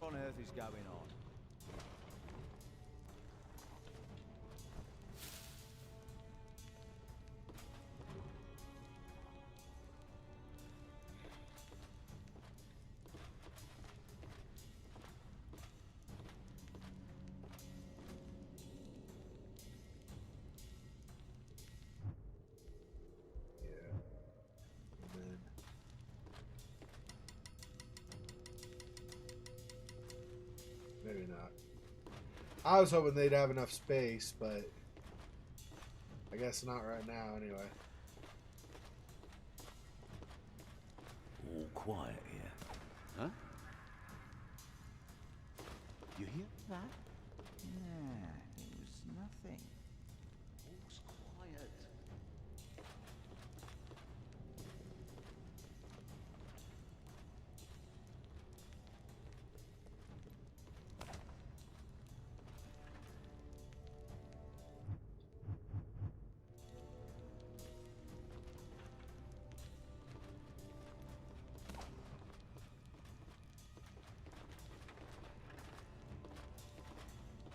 on earth is going on? Maybe not. I was hoping they'd have enough space, but I guess not right now anyway. All quiet here. Huh? You hear that? Yeah, it was nothing. All's quiet.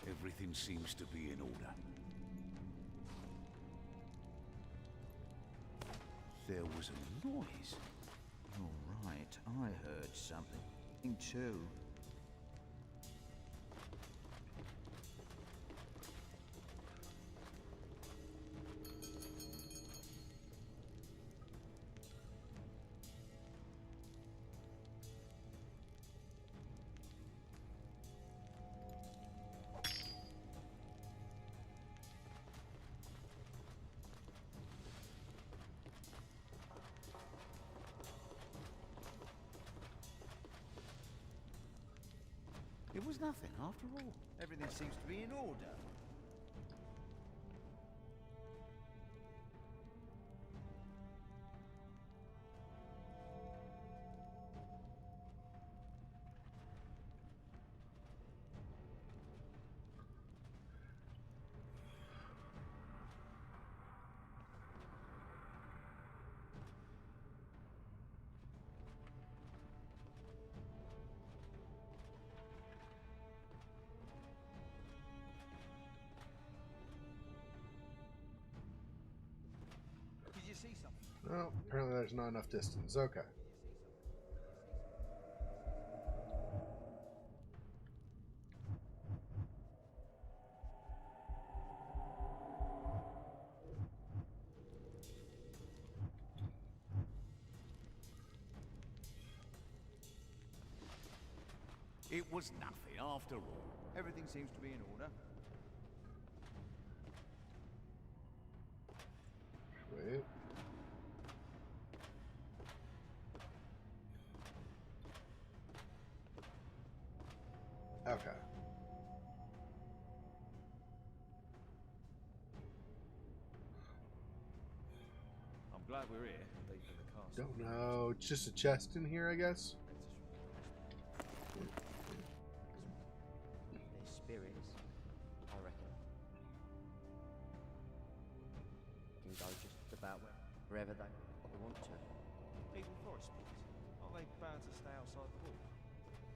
Everything seems to be in order. There was a noise. You're right, I heard something too. It was nothing, after all. Everything seems to be in order. Did you see something? No, apparently there's not enough distance. Okay. It was nothing, after all. Everything seems to be in order. Wait. Okay. I'm glad we're here. Deep in the castle. Don't know. It's just a chest in here, I guess. They're spirits, I reckon. Can go just about wherever they want to. Even forest spirits? Aren't they bound to stay outside the wall?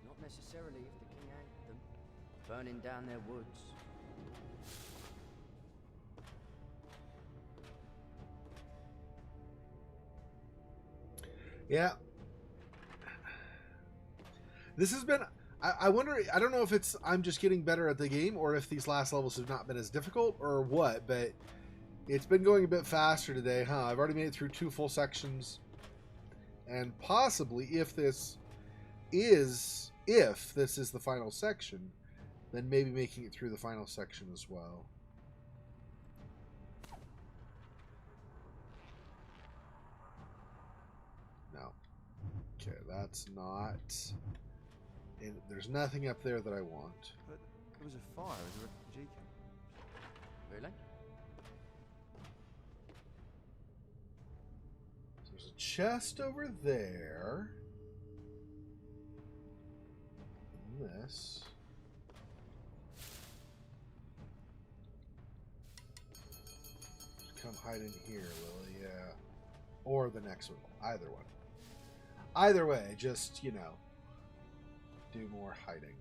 Not necessarily if the king ain't them. Burning down their woods. Yeah. This has been... I wonder... I don't know if it's... I'm just getting better at the game, or if these last levels have not been as difficult, or what, but... It's been going a bit faster today, huh? I've already made it through 2 full sections. And possibly, if this is the final section, then maybe making it through the final section as well. No. Okay, that's not... there's nothing up there that I want. But there was a fire at the refugee camp. Really? So there's a chest over there. And this. Just come hide in here, Lily. Yeah. Or the next one. Either one. Either way, just, you know. do more hiding.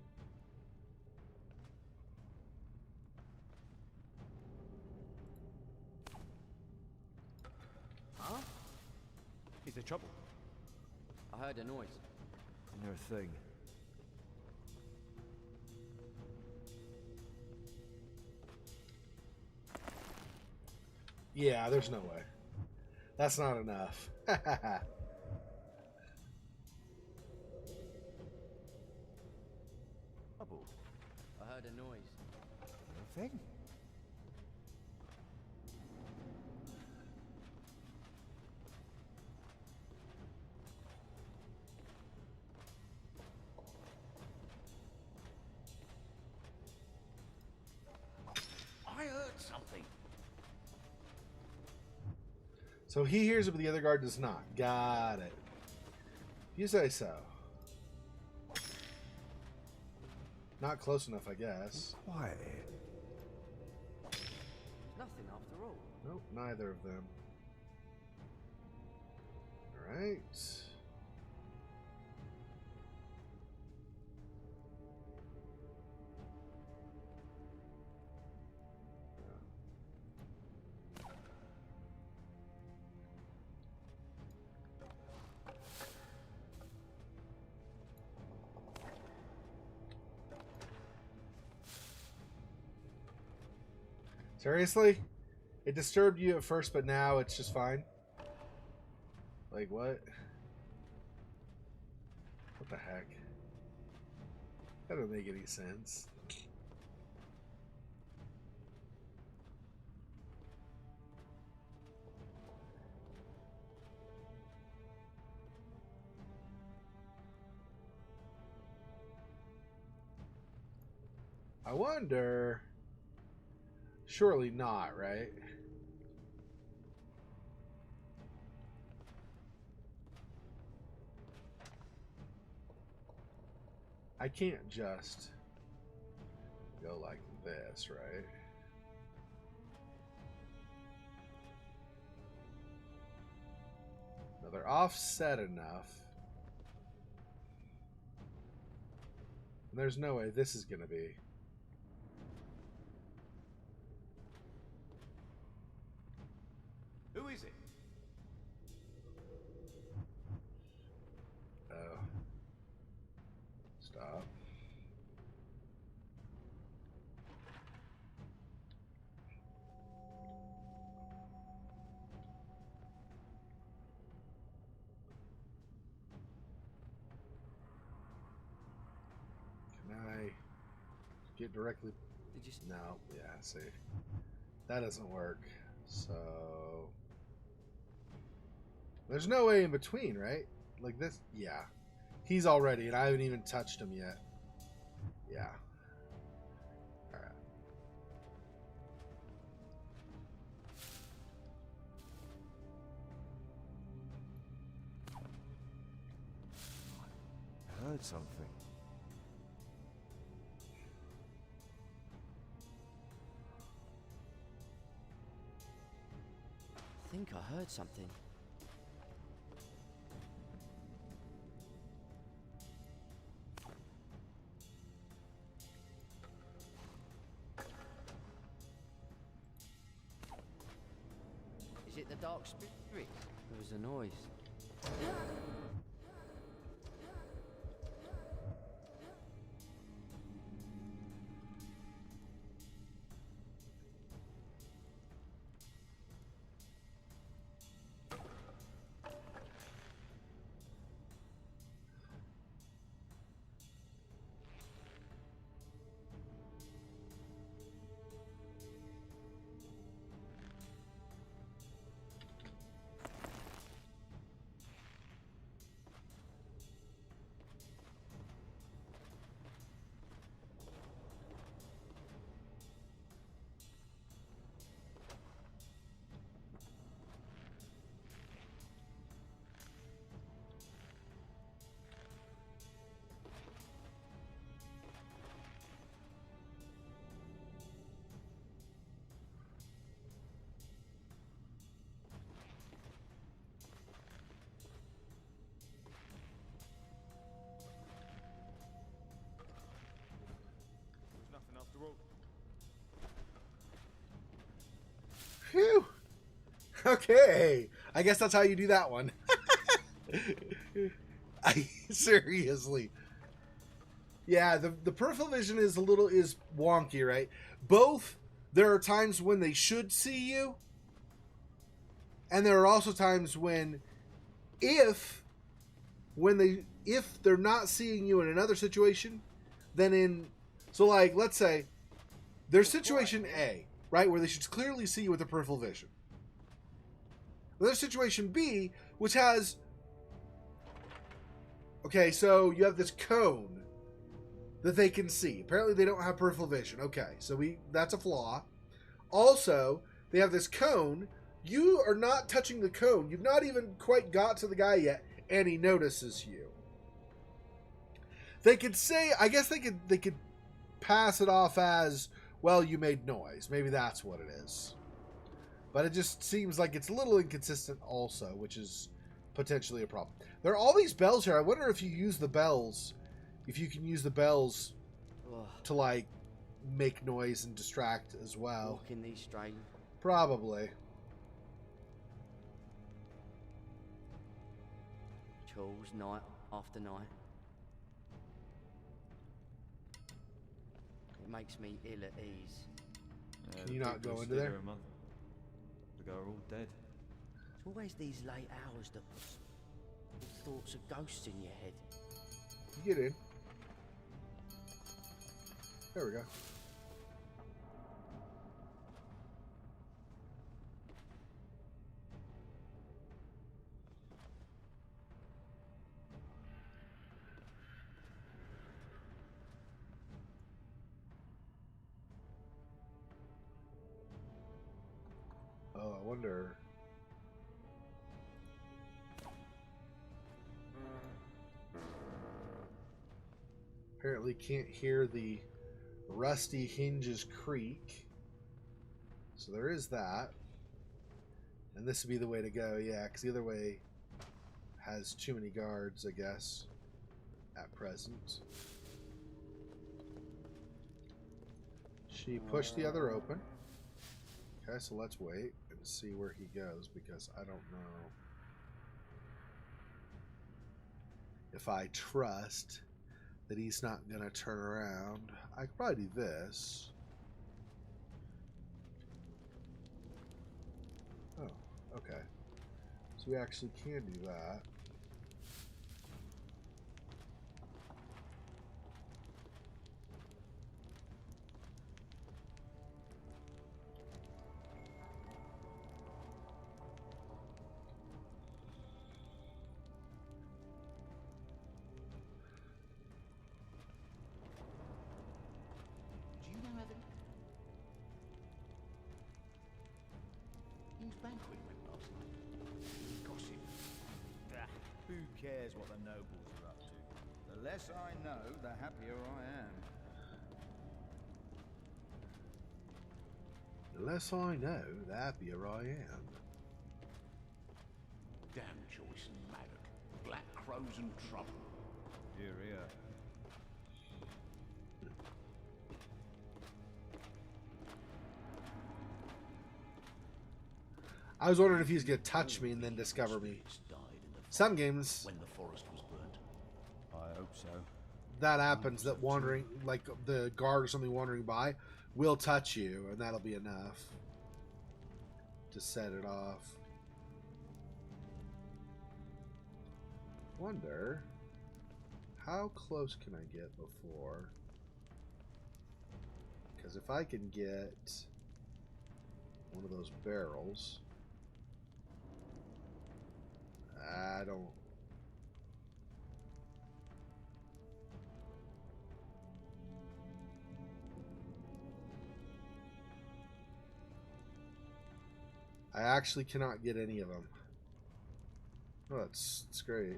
Huh? Is there trouble? I heard a noise. No thing. Yeah, there's no way. That's not enough. Trouble? I heard a noise. Nothing? I heard something. So he hears it, but the other guard does not. Got it. You say so. Not close enough, I guess. Quiet. There's nothing after all. Nope, neither of them. Alright. Seriously? It disturbed you at first, but now it's just fine? Like, what? What the heck? That doesn't make any sense. I wonder... Surely not, right? I can't just go like this, right? No, they're offset enough. And there's no way this is going to be. Who is it? Oh. Stop. Can I get directly? Did you? No. Yeah, see. That doesn't work. So... There's no way in between, right? Like this? Yeah. He's already, and I haven't even touched him yet. Yeah. Alright. I heard something. I think I heard something. Is it the dark spirit? There was a noise. Phew. Okay. I guess that's how you do that one. Seriously. Yeah, the peripheral vision is wonky, right? Both, there are times when they should see you, and there are also times when if they're not seeing you in another situation, then like, let's say there's situation A, right, where they should clearly see you with the peripheral vision. There's situation B, which has, okay, so you have this cone that they can see. Apparently they don't have peripheral vision. Okay, so that's a flaw. Also, they have this cone. You are not touching the cone. You've not even quite got to the guy yet, and he notices you. They could say, I guess they could pass it off as, well, you made noise. Maybe that's what it is. But it just seems like it's a little inconsistent also, which is potentially a problem. There are all these bells here. I wonder if you use the bells, if you can use the bells to, like, make noise and distract as well. Walking these straight. Probably. Chills night after night. It makes me ill at ease. Can you not go into there? A month. The guy are all dead. It's always these late hours that put thoughts of ghosts in your head. You get in. There we go. Oh, I wonder. Apparently can't hear the rusty hinges creak. So there is that. And this would be the way to go, yeah, because the other way has too many guards, I guess, at present. She pushed the other open. Okay, so let's wait and see where he goes, because I don't know if I trust that he's not going to turn around. I could probably do this. Oh, okay. So we actually can do that. Banquet went last night. Gossip. Who cares what the nobles are up to? The less I know, the happier I am. The less I know, the happier I am. Damn Joyce and Maddock. Black crows and trouble. Here, here. I was wondering if he was going to touch me and then discover me. Some games, When the forest was burnt. I hope so. that happens, that wandering, like the guard or something wandering by, will touch you, and that'll be enough to set it off. Wonder, how close can I get before? Because if I can get one of those barrels, I don't. I actually cannot get any of them. Oh, it's great.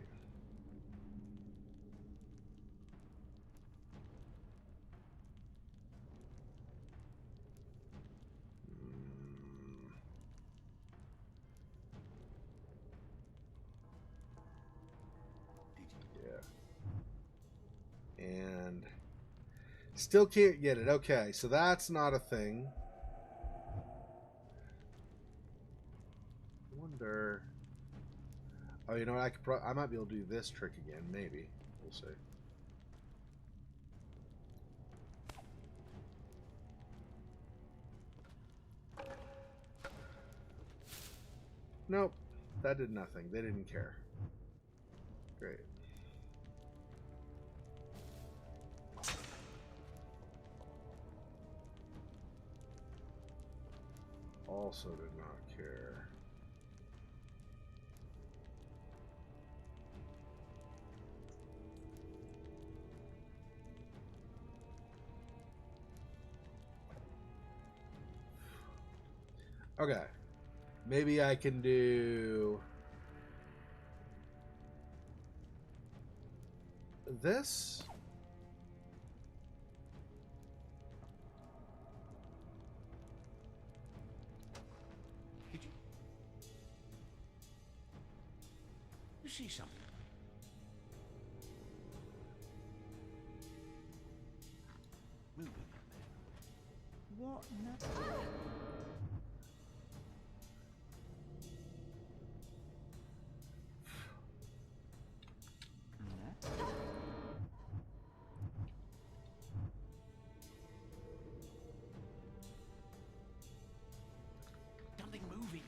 Yeah. And Still can't get it. Okay, so that's not a thing. I wonder. Oh, you know what? I might be able to do this trick again. Maybe. We'll see. Nope. That did nothing. They didn't care. Great. Also did not care. Okay. Maybe I can do this. Did you see something? Moving up there. What? Something moving.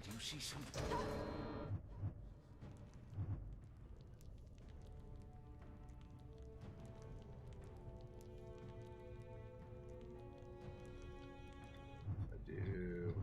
Do you see something? I do.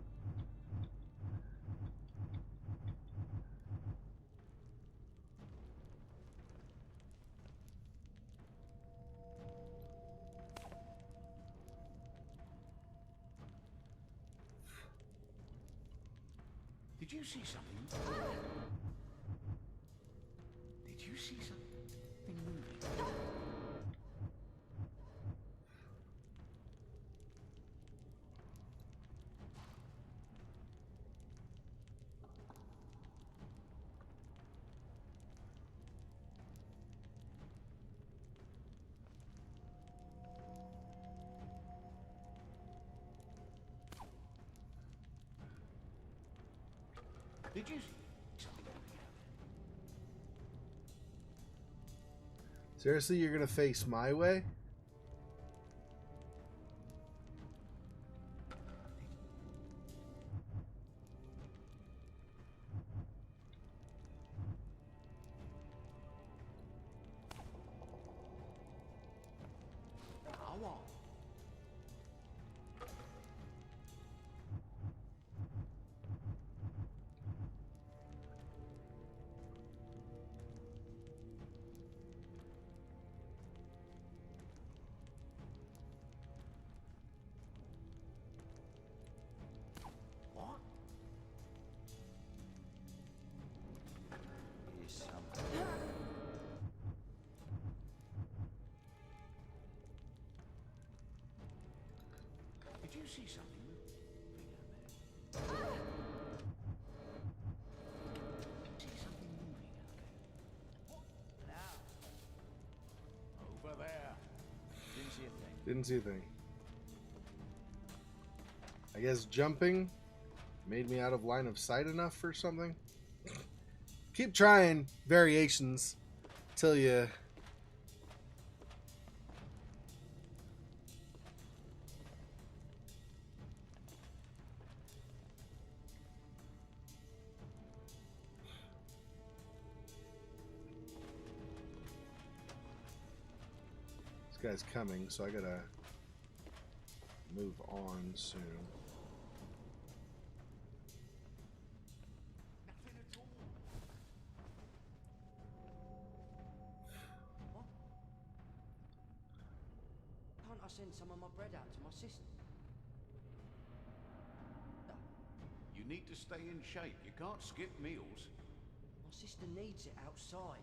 Did you see something? Did you see something moving? Did you see something moving out there? Seriously, you're gonna face my way? How on? What? Here's something. Did you see something moving out there? See something moving out there? Over there. Didn't see a thing. Didn't see a thing. I guess jumping made me out of line of sight enough or something. Keep trying variations till you. This guy's coming, so I gotta move on soon. What? Can't I send some of my bread out to my sister? You need to stay in shape. You can't skip meals. My sister needs it outside.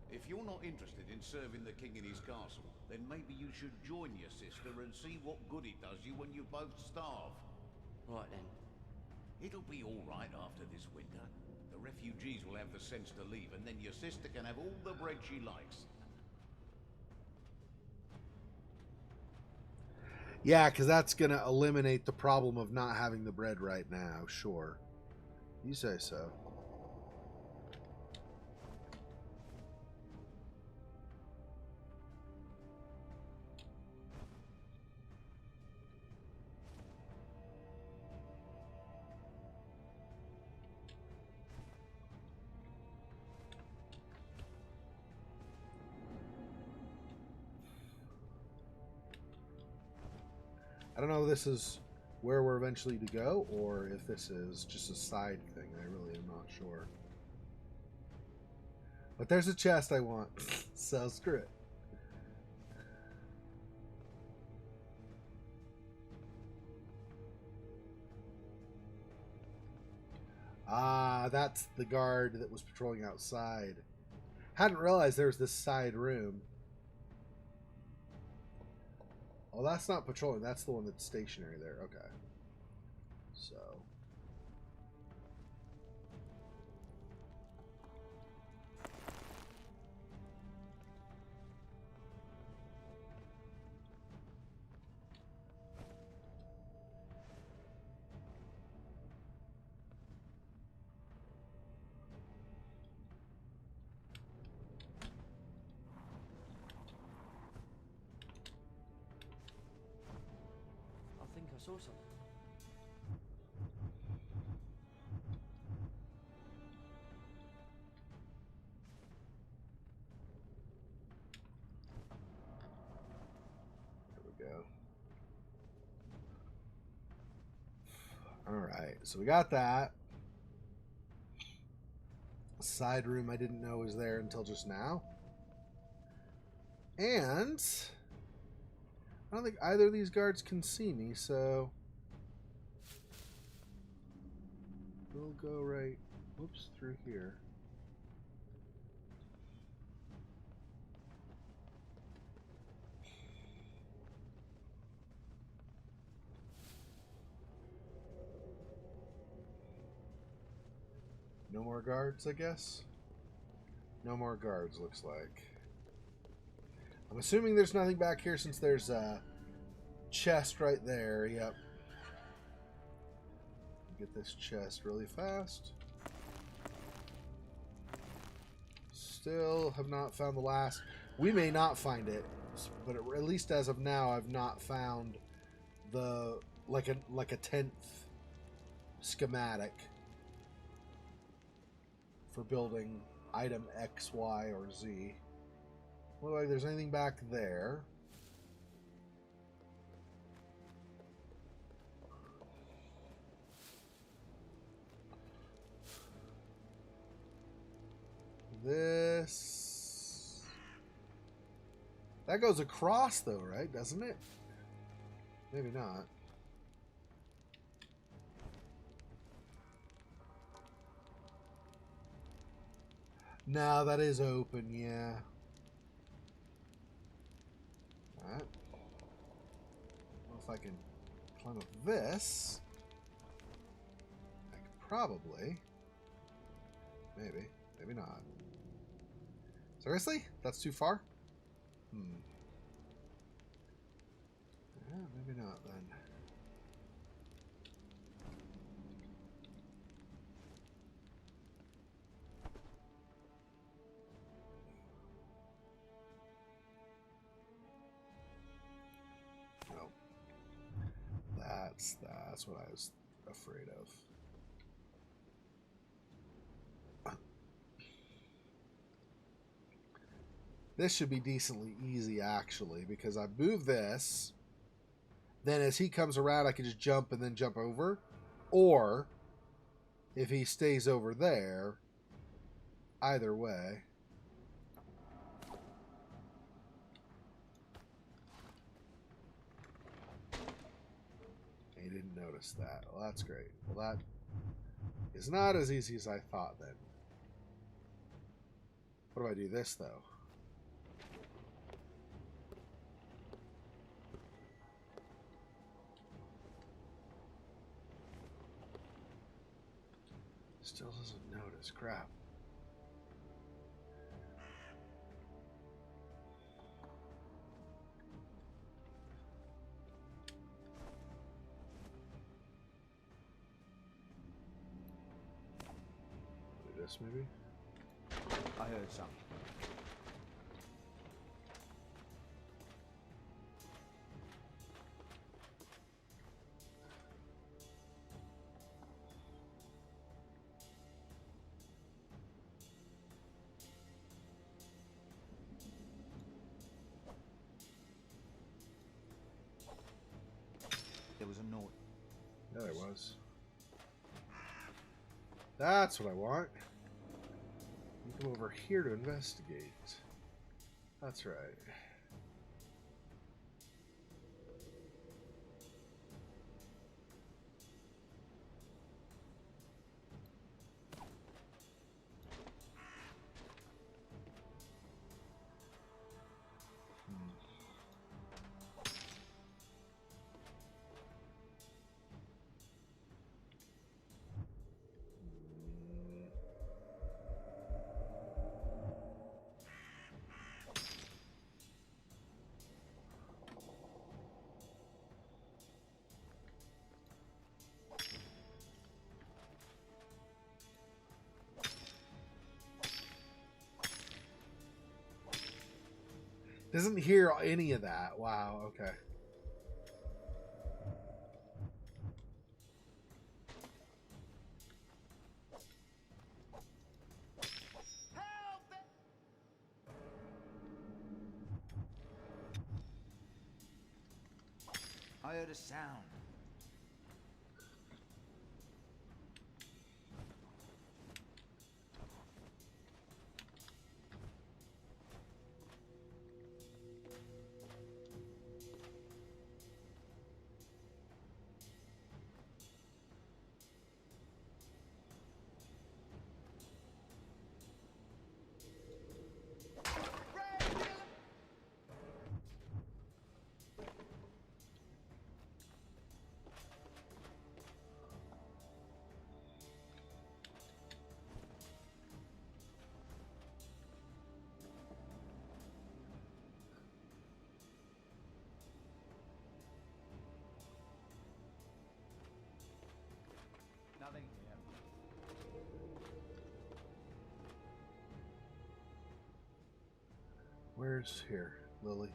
If you're not interested in serving the king in his castle, then maybe you should join your sister and see what good it does you when you both starve. Right then. It'll be all right after this winter. The refugees will have the sense to leave, and then your sister can have all the bread she likes. Yeah, because that's going to eliminate the problem of not having the bread right now. Sure. You say so. I don't know if this is where we're eventually to go, or if this is just a side thing. I really am not sure. But there's a chest I want, so screw it. Ah, that's the guard that was patrolling outside. Hadn't realized there was this side room. Oh, that's not patrolling. That's the one that's stationary there. Okay. So. I think I saw something. There we go. Alright, so we got that. Side room I didn't know was there until just now. And I don't think either of these guards can see me, so we'll go right, whoops, through here. No more guards, I guess? No more guards, looks like. I'm assuming there's nothing back here since there's a chest right there. Yep. Get this chest really fast. Still have not found the last. We may not find it, but at least as of now, I've not found the like a 10th schematic for building item X, Y, or Z. Look like there's anything back there. This... That goes across though, right? Doesn't it? Maybe not. No, that is open, yeah. Alright. Well, if I can climb up this, I could probably... Maybe. Maybe not. Seriously? That's too far? Yeah, maybe not then. No. That's what I was afraid of. This should be decently easy, actually, because I move this. Then as he comes around, I can just jump and then jump over. Or, if he stays over there, either way. He didn't notice that. Well, that's great. Well, that is not as easy as I thought then. What do I do this, though? Still doesn't notice. Crap. This maybe? I heard something. There was a noise. Yeah, there was. That's what I want. You come over here to investigate. That's right. Doesn't hear any of that. Wow, okay. I heard a sound. Nothing here. Where's here, Lily?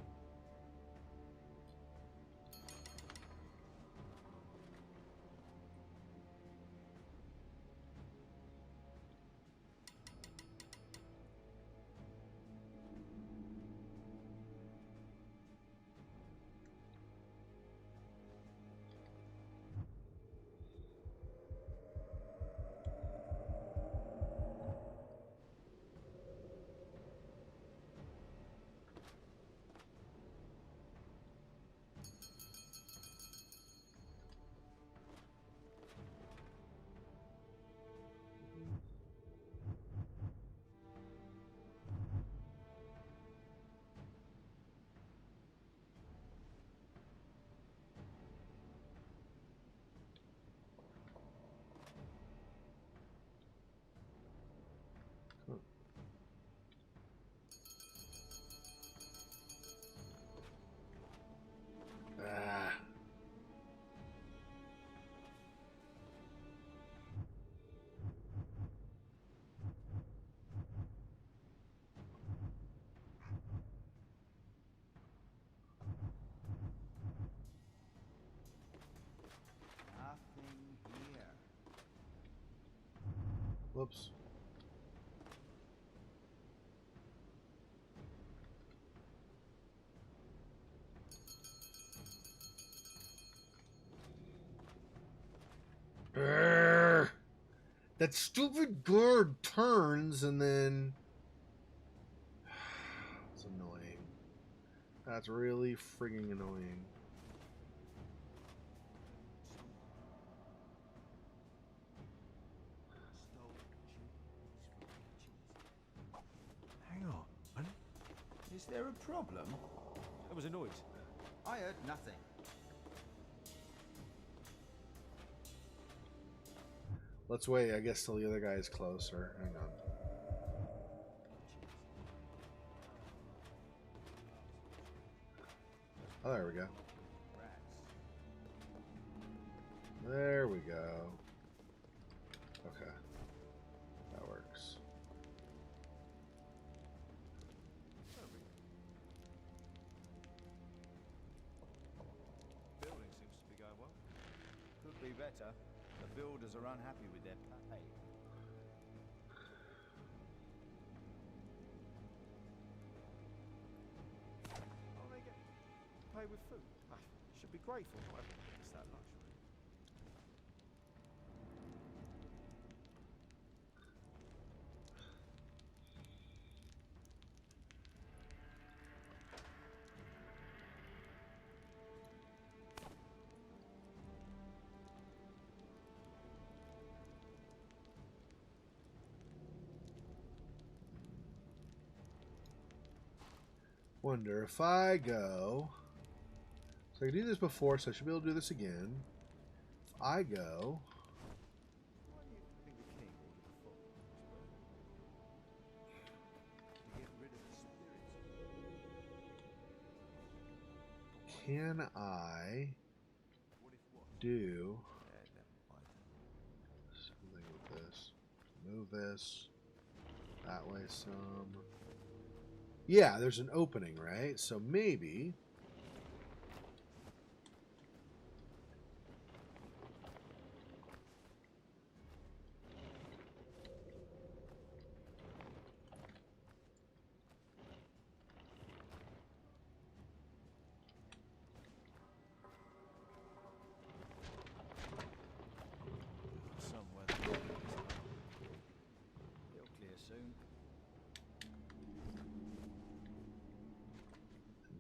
Ah. Nothing here. Whoops. Brrr. That stupid guard turns and then... It's annoying. That's really frigging annoying. Hang on. Is there a problem? There was a noise. I heard nothing. Let's wait, I guess, till the other guy is closer. Hang on. Oh, there we go. There we go. Okay. That works. Building seems to be going well. Could be better. The builders are unhappy with their pay. Oh, they get paid with food. Ah, should be grateful. Not everyone gets that luxury. Wonder if I go. So I can do this before, so I should be able to do this again. If I go. Why do you think the king ordered the foot? To get rid of the spirits. Can I What if what? do Yeah, never mind. something with this? Move this that way some. Yeah, there's an opening, right? So maybe. Somewhere. It'll clear soon.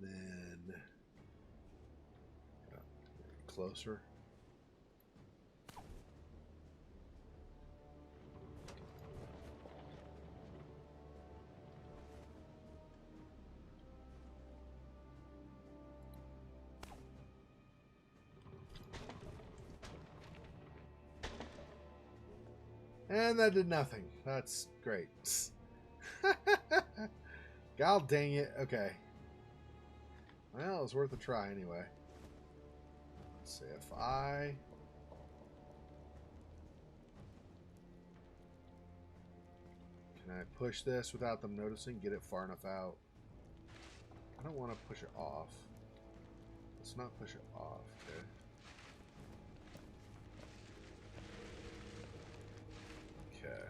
Then closer. And that did nothing. That's great. God dang it. Okay. Well, it was worth a try anyway. Let's see if I... Can I push this without them noticing? Get it far enough out? I don't want to push it off. Let's not push it off, okay? Okay.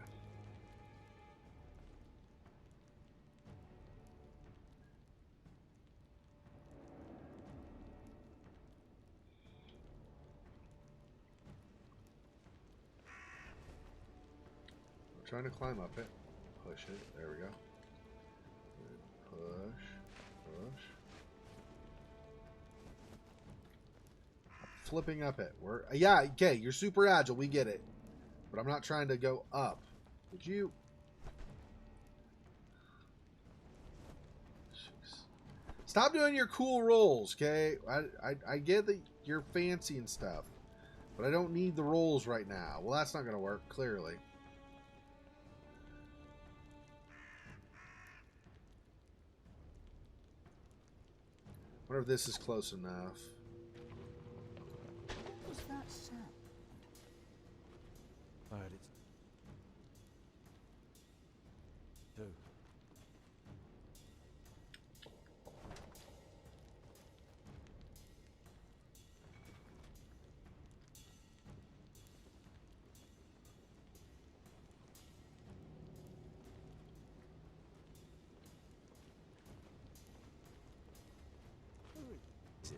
I'm trying to climb up it. Push it. There we go. Push. Push. Flipping up it. We're yeah, okay, you're super agile, we get it. But I'm not trying to go up. Would you? Jeez. Stop doing your cool rolls, okay? I get that you're fancy and stuff, but I don't need the rolls right now. Well, that's not going to work, clearly. Wonder if this is close enough. What was that sound? I heard it. Two. Who is it?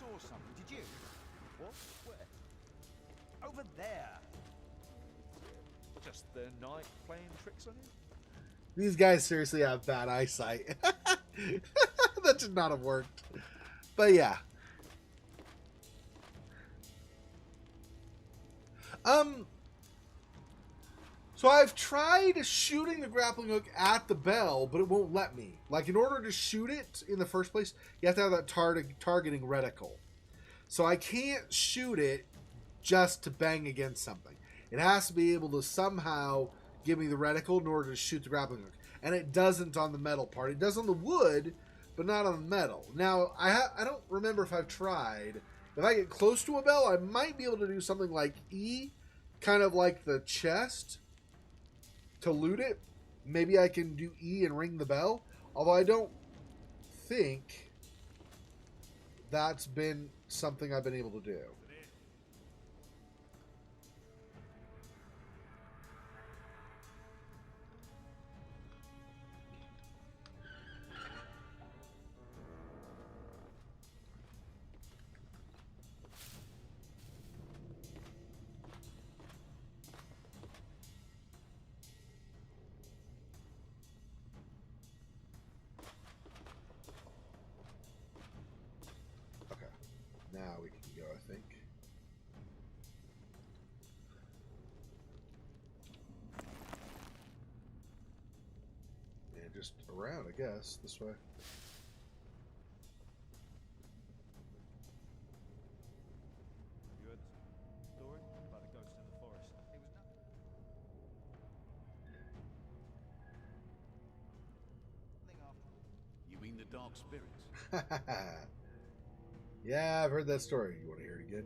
saw something. Did you? What? Where? Over there. Just the night playing tricks on you? These guys seriously have bad eyesight. That should not have worked. But yeah. So I've tried shooting the grappling hook at the bell, but it won't let me. Like, in order to shoot it in the first place, you have to have that targeting reticle. So I can't shoot it just to bang against something. It has to be able to somehow give me the reticle in order to shoot the grappling hook. And it doesn't on the metal part. It does on the wood, but not on the metal. Now, I don't remember if I've tried. If I get close to a bell, I might be able to do something like E, kind of like the chest, to loot it. Maybe I can do E and ring the bell. Although I don't think that's been something I've been able to do. Now we can go, I think. And just around, I guess, this way. You heard the story about the ghost in the forest? It was nothing. Nothing after all. You mean the dark spirits? Yeah, I've heard that story. You want to hear it again?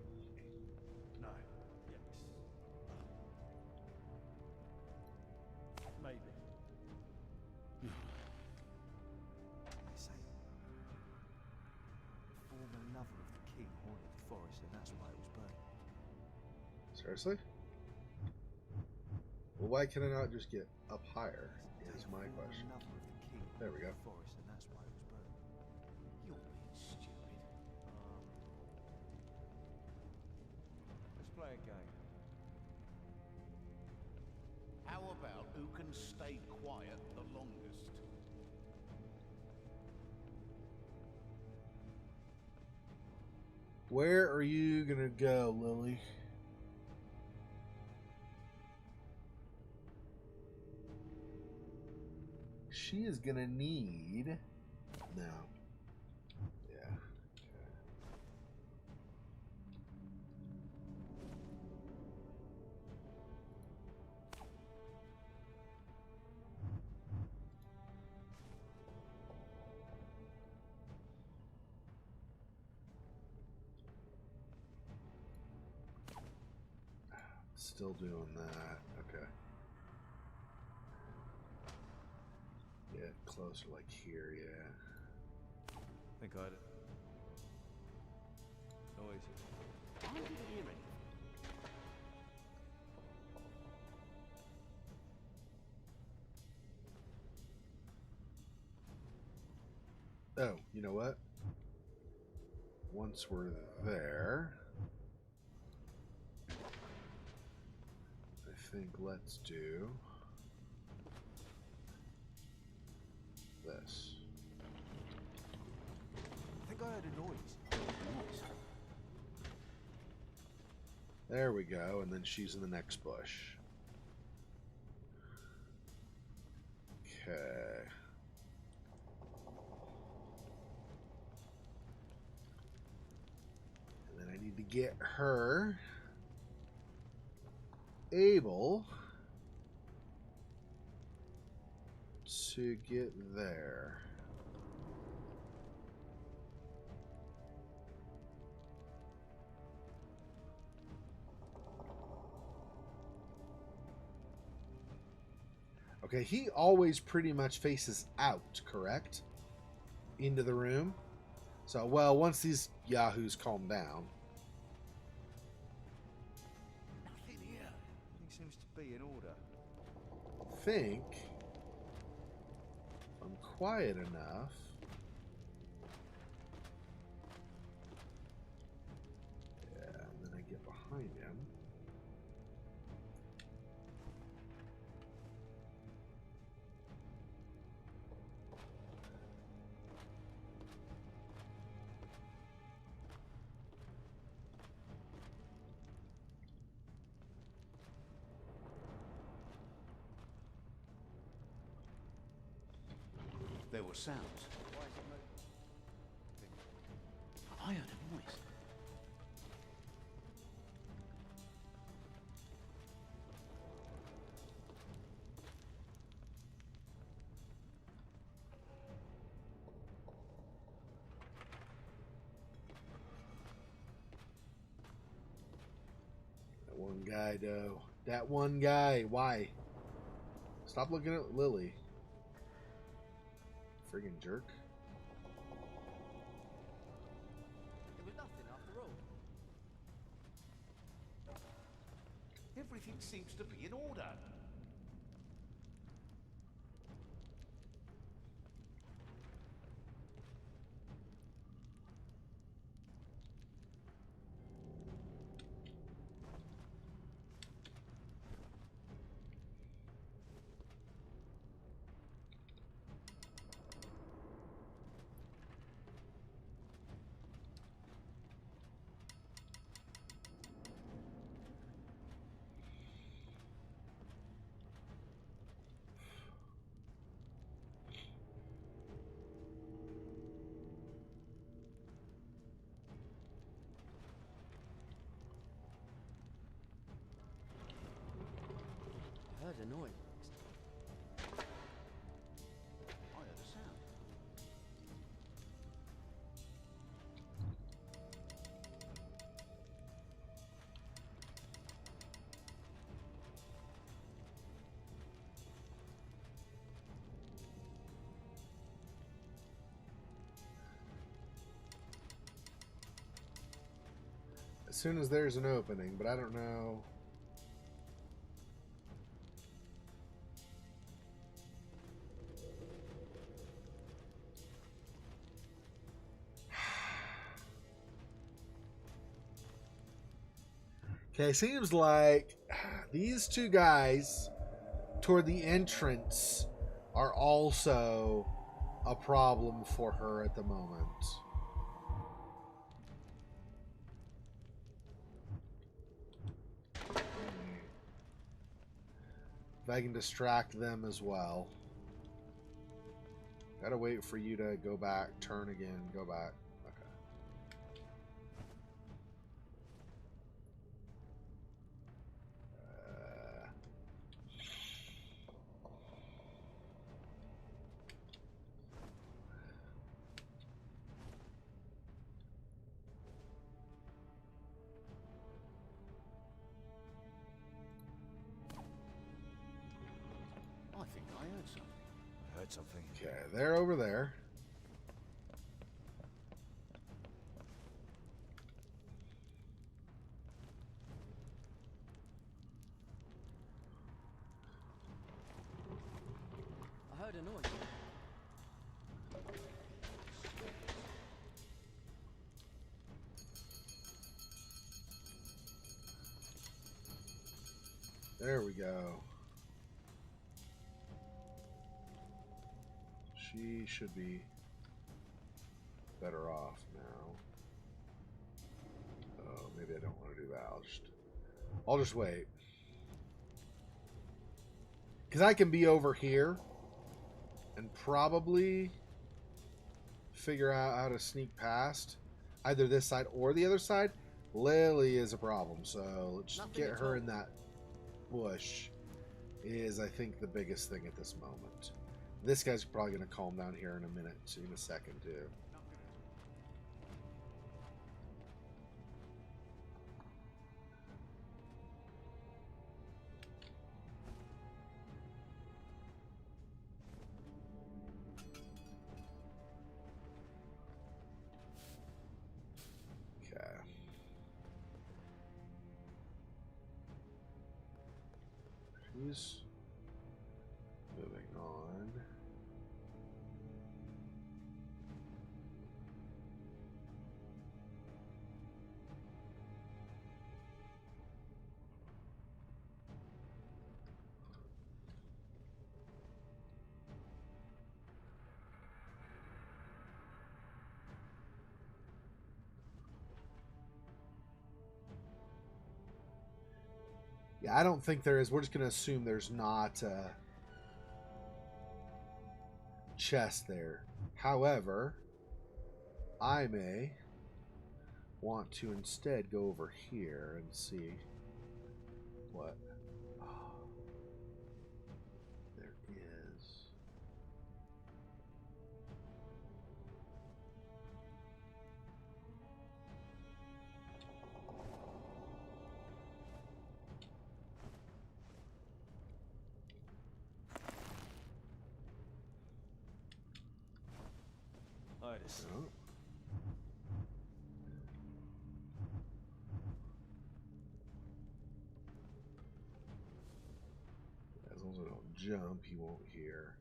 No. Yes. Maybe. They say the former lover of the king haunted the forest, and that's why it was burnt. Seriously? Well, why can I not just get up higher? Is my question. Lover of the king There we go. haunted the forest, and that's why it was burnt. You're being stupid. Let's play a game. How about who can stay quiet the longest? Where are you gonna go, Lily? She is gonna need... No. Yeah. Okay. Still doing that. Okay. Get closer, like here, yeah. Think I had it. Noise. I didn't hear anything. Oh, you know what? Once we're there, I think let's do this. I think I heard a noise. There we go, and then she's in the next bush. Okay. And then I need to get her able to get there. Okay, he always pretty much faces out, correct? Into the room. So, well, once these yahoos calm down. Nothing here. Everything seems to be in order. Think if I'm quiet enough. There were sounds. Why is it moving? I heard a noise. That one guy, though. That one guy. Why? Stop looking at Lily. Friggin' jerk. It was nothing after all. Everything seems to be in order. I heard a noise. I heard a sound. As soon as there's an opening, but I don't know. Okay, seems like these two guys toward the entrance are also a problem for her at the moment. If I can distract them as well. Gotta wait for you to go back, turn again, go back. Okay. I think I heard something. I heard something. Okay, they're over there. I heard a noise. There we go. She should be better off now. Oh, maybe I don't want to do that. I'll just wait. Because I can be over here and probably figure out how to sneak past either this side or the other side. Lily is a problem, so let's Nothing get at her all. in that bush is, I think, the biggest thing at this moment. This guy's probably going to calm down here in a minute, in a second, too. Okay. She's moving on. Yeah, I don't think there is. We're just going to assume there's not. chest there. However, I may want to instead go over here and see what there is. Itis. Oh. As long as I don't jump, he won't hear.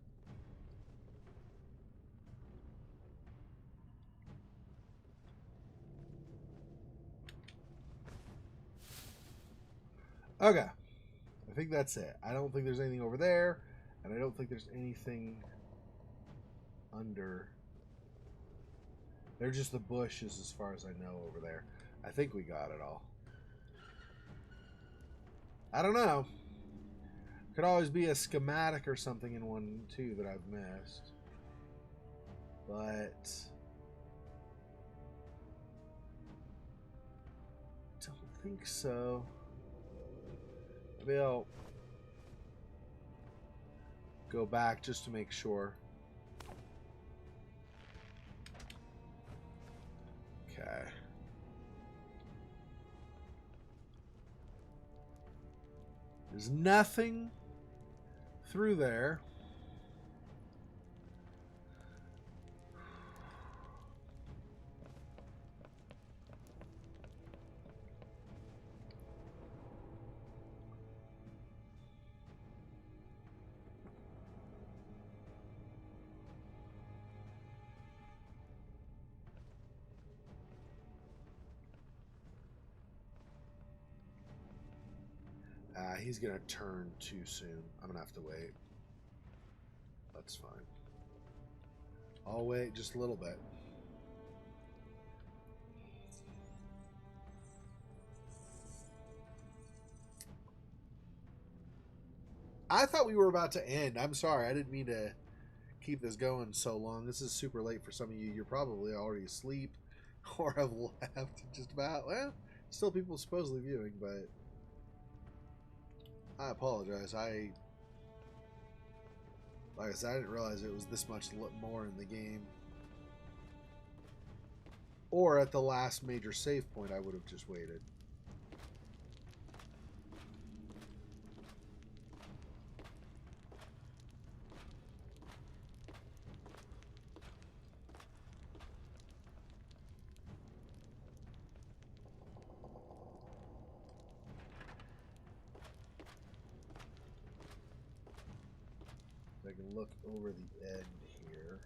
Okay. I think that's it. I don't think there's anything over there, and I don't think there's anything under. They're just the bushes as far as I know over there. I think we got it all. I don't know. Could always be a schematic or something in one too that I've missed. But don't think so. Maybe I'll go back just to make sure. Okay. There's nothing through there. He's gonna turn too soon. I'm gonna have to wait. That's fine. I'll wait just a little bit. I thought we were about to end. I'm sorry. I didn't mean to keep this going so long. This is super late for some of you. You're probably already asleep or have left just about. Well, still people supposedly viewing, but I apologize. Like I said, I didn't realize it was this much more in the game. Or at the last major save point, I would have just waited. I can look over the end here.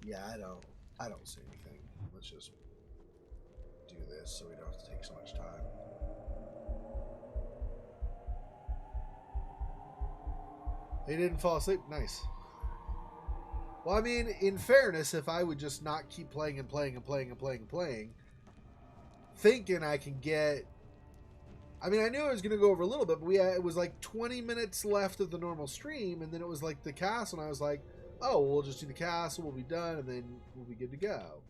Yeah, I don't see anything. Let's just do this so we don't have to take so much time. They didn't fall asleep. Nice. Well, I mean, in fairness, if I would just not keep playing and playing and playing and playing and playing, thinking I can get... I mean, I knew I was going to go over a little bit, but it was like 20 minutes left of the normal stream, and then it was like the castle, and I was like, oh, we'll just do the castle, we'll be done, and then we'll be good to go.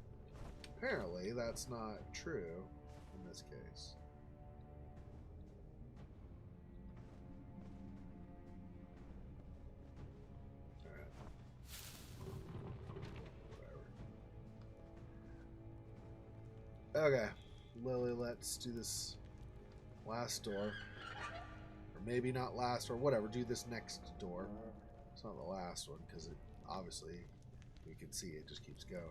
Apparently, that's not true in this case. Okay, Lily, let's do this last door. Or maybe not last, or whatever, do this next door. It's not the last one, because it obviously, you can see it just keeps going.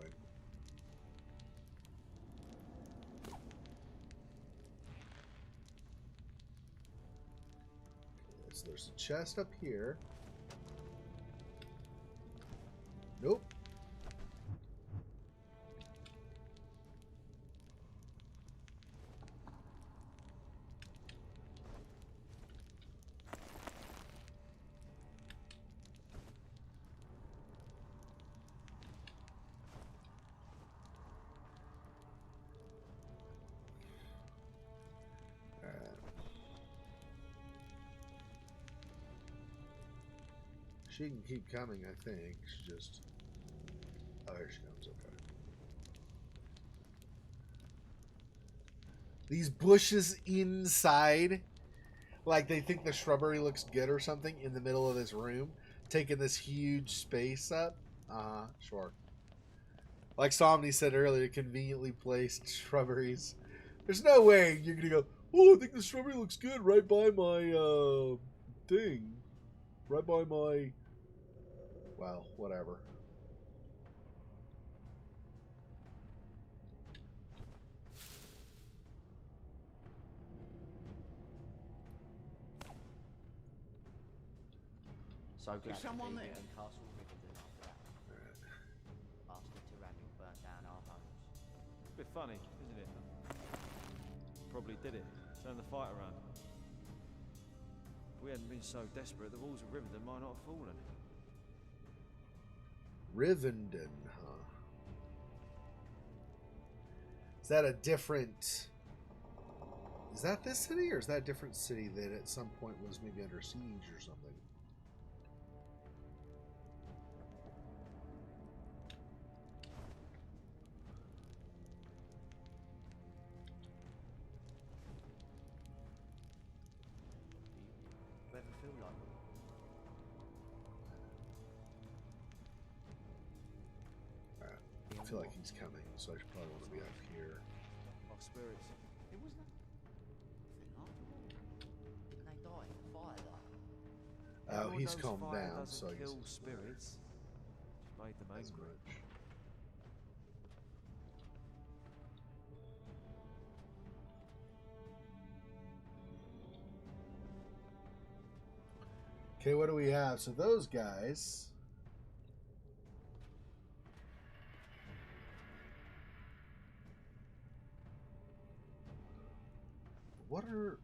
Okay, so there's a chest up here. Nope. She can keep coming, I think. She just... Oh, here she comes. Okay. These bushes inside, like they think the shrubbery looks good or something in the middle of this room, taking this huge space up. Sure. Like Somni said earlier, conveniently placed shrubberies. There's no way you're gonna go, oh, I think the shrubbery looks good right by my thing. Right by my... Well, whatever. So glad to someone be there? here in Castle Rivenden after that. Bastard tyranny burnt down our homes. It's a bit funny, isn't it? Probably did it. Turned the fight around. If we hadn't been so desperate, the walls of Rivenden might not have fallen. Rivenden, huh? Is that a different... Is that this city, or is that a different city that at some point was maybe under siege or something? You ever feel like I feel like he's coming, so I should probably want to be up here. Our spirits. It was nothing after all. didn't they die in the fire though? Oh, Everyone he's knows calmed fire down, doesn't so I guess kill it's spirits. Just made them as angry. much. Okay, what do we have? So those guys... What are...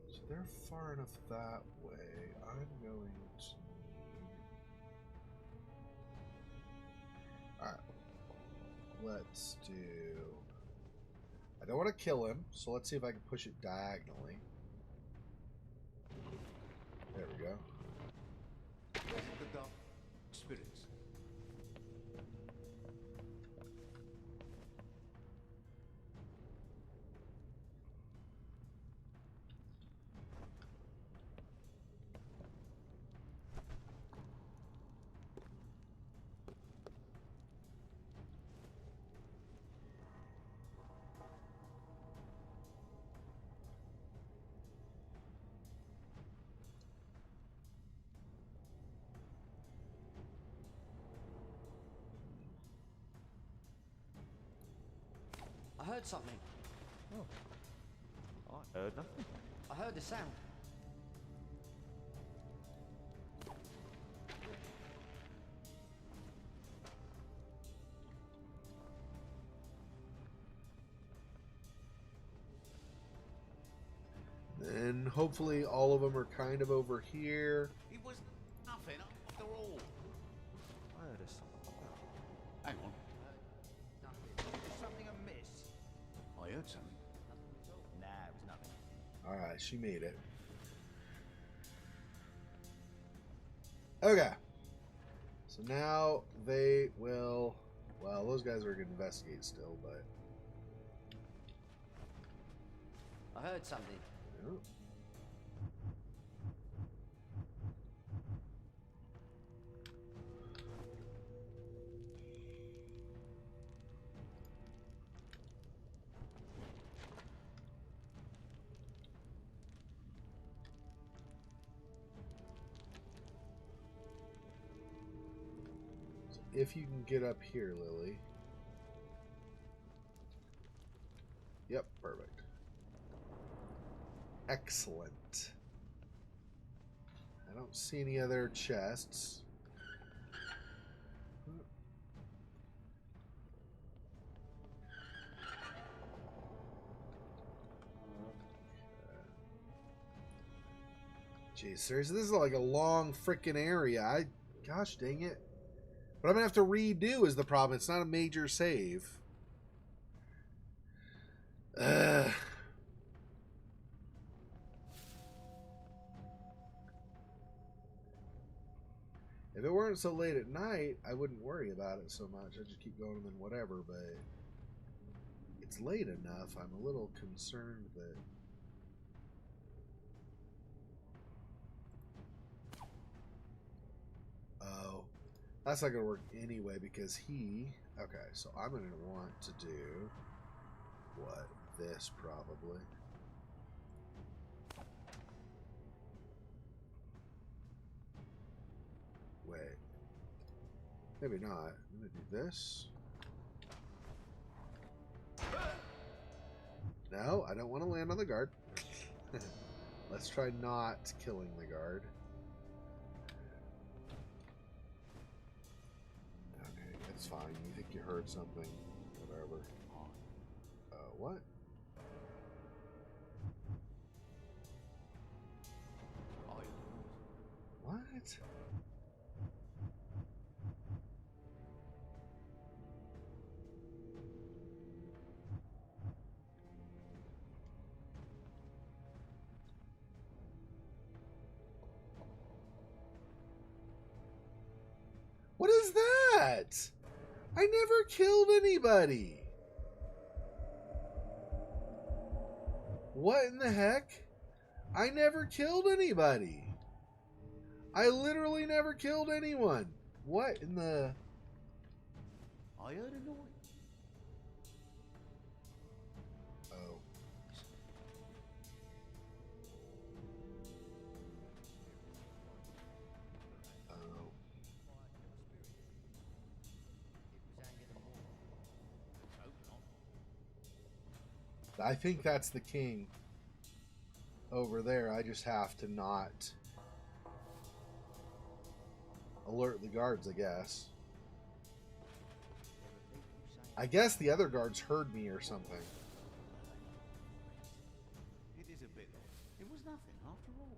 So they're far enough that way. I'm going to need... Alright. Let's do... I don't want to kill him, so let's see if I can push it diagonally. There we go. Where's the dark spirits? I heard something. I heard nothing. I heard the sound. And hopefully all of them are kind of over here. It was nothing after all. I heard us. Hang on. Is something amiss? I heard something. Nah, it was nothing. Alright, she made it. Okay. So now they will... Well, those guys are going to investigate still, but... I heard something. Oh. If you can get up here, Lily. Yep, perfect. Excellent. I don't see any other chests. Jeez, seriously, this is like a long freaking area. Gosh dang it. What I'm going to have to redo is the problem. It's not a major save. If it weren't so late at night, I wouldn't worry about it so much. I'd just keep going and then whatever, but it's late enough. I'm a little concerned that... Oh, that's not going to work anyway because he... Okay, so I'm going to want to do... What? This, probably. Wait. Maybe not. I'm going to do this. No, I don't want to land on the guard. Let's try not killing the guard. Okay, that's fine. You think you heard something. Whatever. What? What? What is that? I never killed anybody. What in the heck? I never killed anybody. I literally never killed anyone. What in the... I heard a noise. Oh. Oh. I think that's the king over there. I just have to not alert the guards, I guess. I guess the other guards heard me or something. It is a bit. It was nothing after all.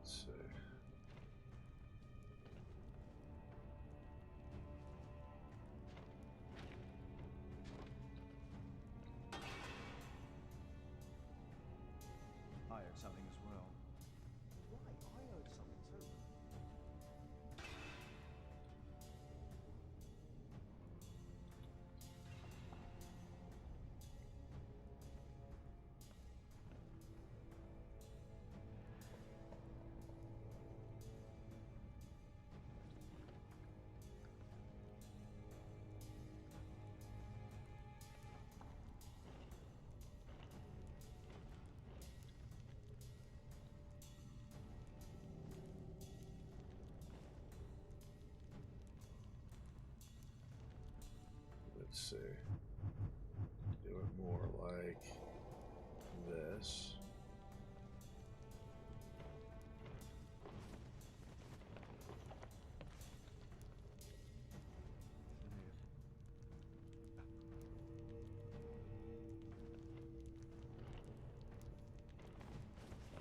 Let's see. I heard something as well. Right, I heard something too. Let's see. Do it more like this.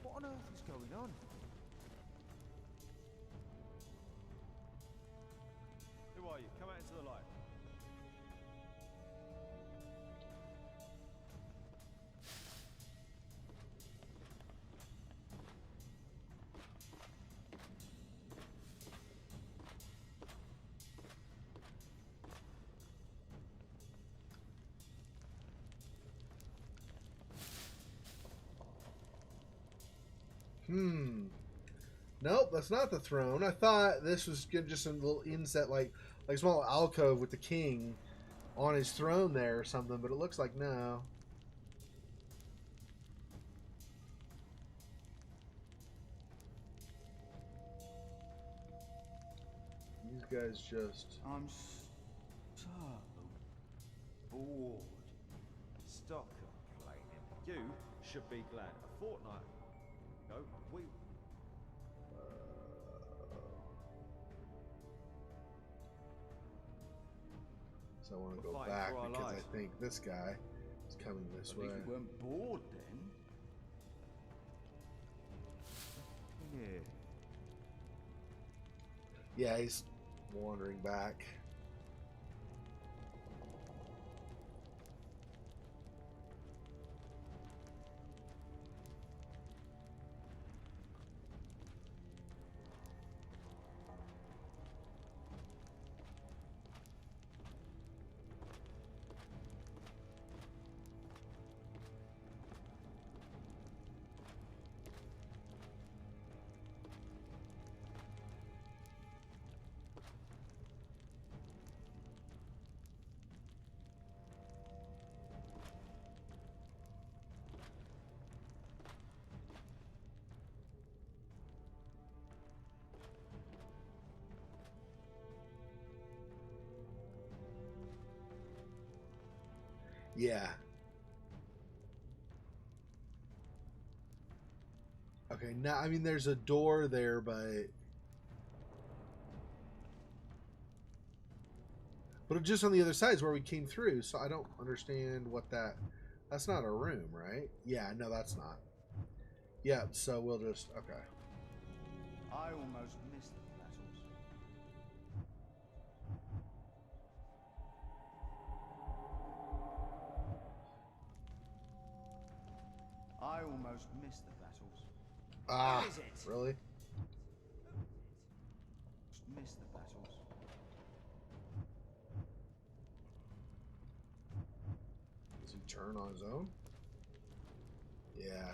What on earth is going on? Who are you? Come out into the light. Nope, that's not the throne. I thought this was just a little inset, like a small alcove with the king on his throne there or something, but it looks like no. These guys just... I'm so bored. Stop complaining. You should be glad. A fortnight ago, we... So I want to We're go fighting back for our because lives. I think this guy is coming this At way. least we weren't bored then. Yeah. Yeah, he's wandering back. Yeah. Okay, now, I mean, there's a door there, but just on the other side is where we came through, so I don't understand what that... That's not a room, right? Yeah, no, that's not. Yeah, so we'll just... Okay. I almost missed the battles. I almost missed the battles. Ah, is it? really? Missed the battles. Does he turn on his own? Yeah.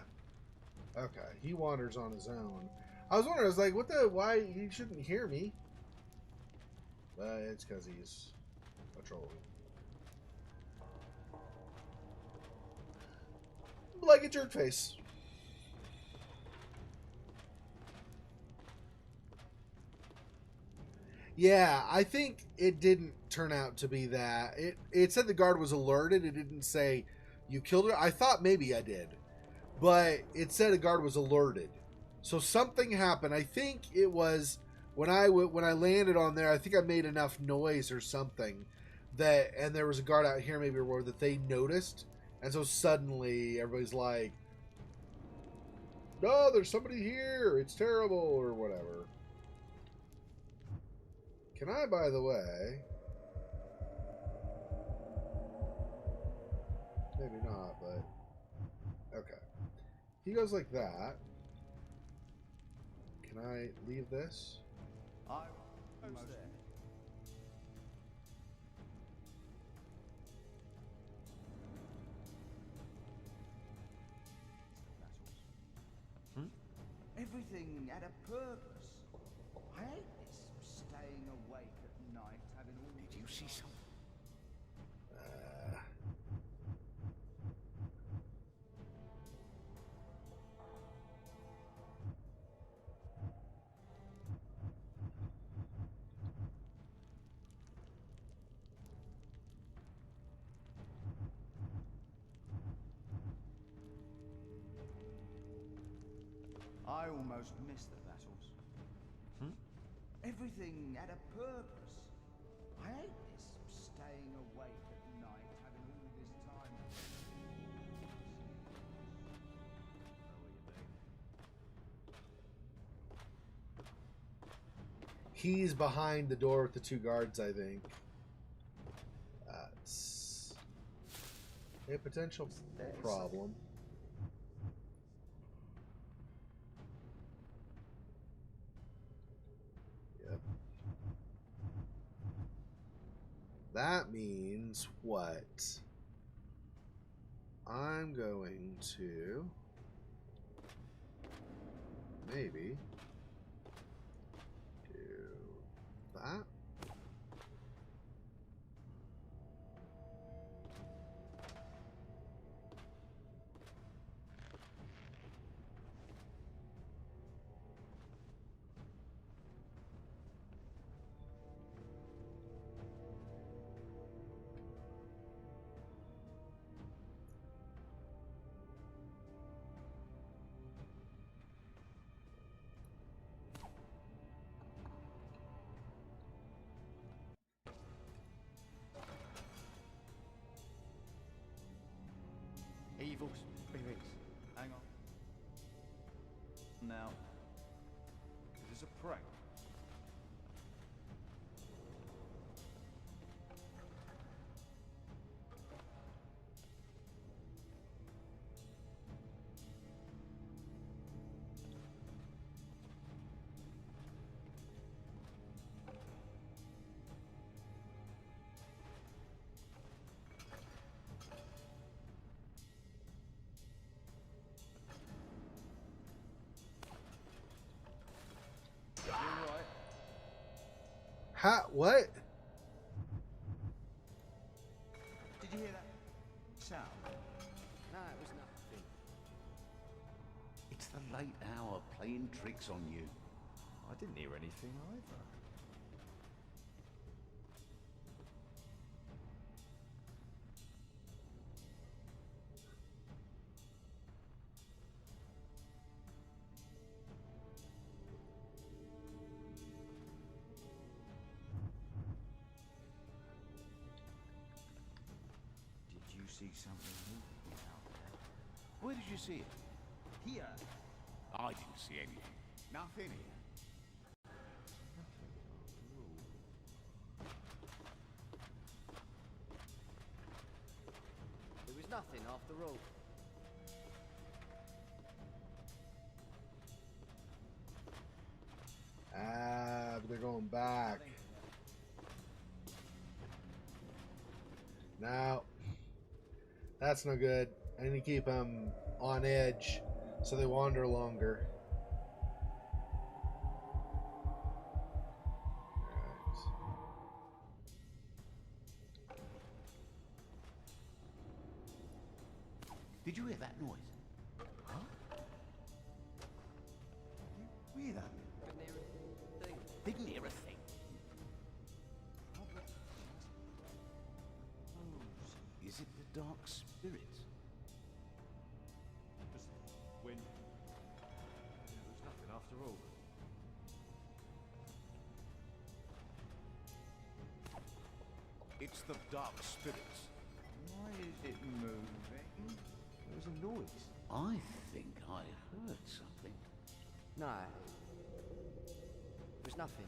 Okay, he wanders on his own. I was wondering, I was like, what the... Why? He shouldn't hear me. But it's because he's a troll. Like a jerk face. Yeah, I think it didn't turn out to be that. It said the guard was alerted. It didn't say you killed her. I thought maybe I did. But it said a guard was alerted. So something happened. I think it was when I landed on there, I think I made enough noise or something that, and there was a guard out here maybe or more that they noticed. And so suddenly everybody's like, no, there's somebody here. It's terrible or whatever. Can I, by the way... Maybe not, but... Okay. He goes like that. Can I leave this? I Who's almost there? battles. Everything had a purpose. I hate this staying awake at night, having all... Did you see something? I almost missed the battles. Everything had a purpose. I hate this staying awake at night, having all this time. He's behind the door with the two guards, I think. That's a potential problem. Yep. That means what? I'm going to maybe do that. Evil spirits. Hang on. Now, is this a prank? What? Did you hear that sound? No, it was nothing. It's the late hour playing tricks on you. I didn't hear anything either. Did you see something moving out there? Where did you see it? Here. I didn't see anything. Nothing here. It was nothing after all. Ah, but they're going back. No. That's no good. I need to keep them on edge so they wander longer. Did you hear that noise? Huh? You hear that? Couldn't hear a thing. Didn't hear a thing. Is it the dark spirits? Just wind. It was nothing after all. It's the dark spirits. Why is it moving? There was a noise. I think I heard something. No. It was nothing.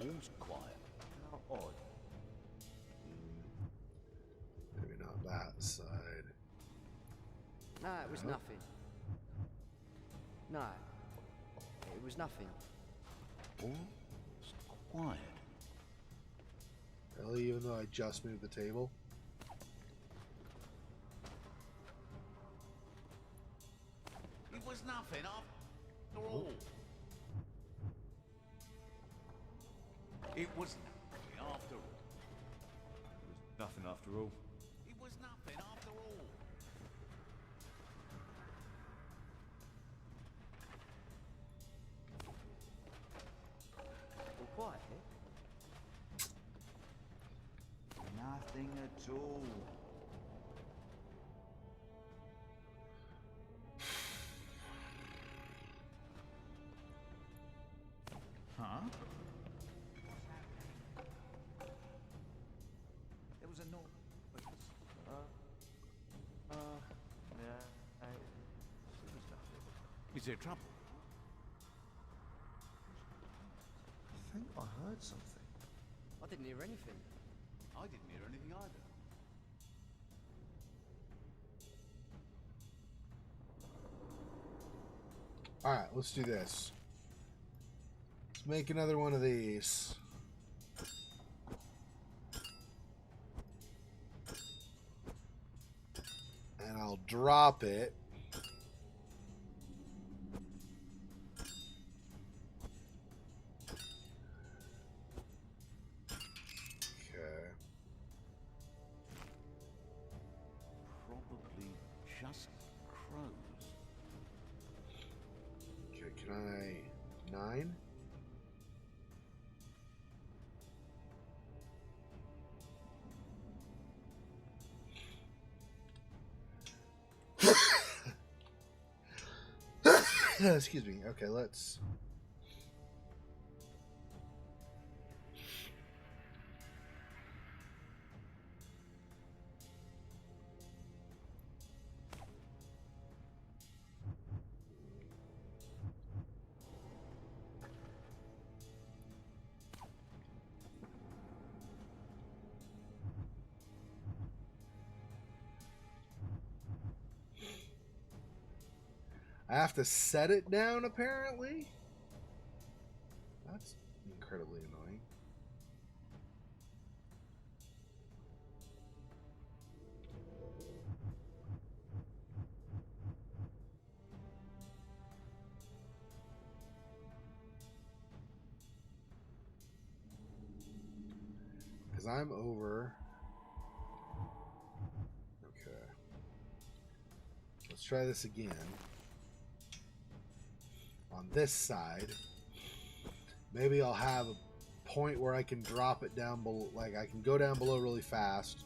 All's quiet. How odd. Maybe not that side. No, it was nothing. No. It was nothing. All's quiet. Really, even though I just moved the table? It was nothing after all. It was nothing after all. It was nothing after all. It was nothing after all. All quiet here. Nothing at all. Huh? There was a noise. Yeah. It was nothing. Is there trouble? I think I heard something. I didn't hear anything. I didn't hear anything either. Alright, let's do this. Let's make another one of these. And I'll drop it. Okay. Probably just crows. Okay, can I... 9? Excuse me. Okay, let's... I have to set it down, apparently? That's incredibly annoying. Because I'm over... Okay. Let's try this again. On this side. Maybe I'll have a point where I can drop it down below. Like, I can go down below really fast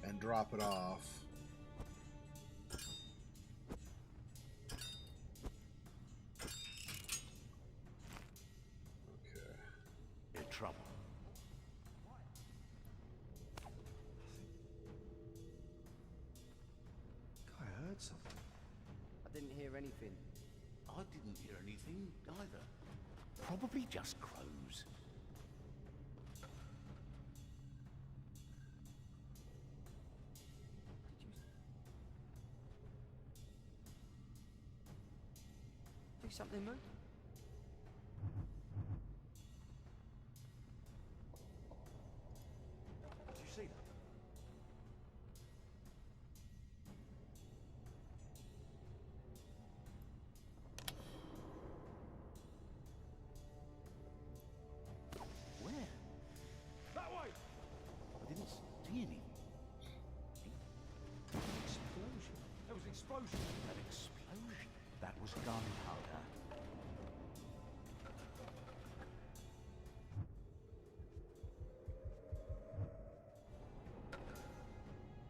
and drop it off. Okay. In trouble. I heard something. I didn't hear anything. I didn't hear anything either. Probably just crows. Do something, Moon? Did you see that? Where? That way! I didn't see anything. Explosion. There was an explosion. An explosion? That was gunpowder.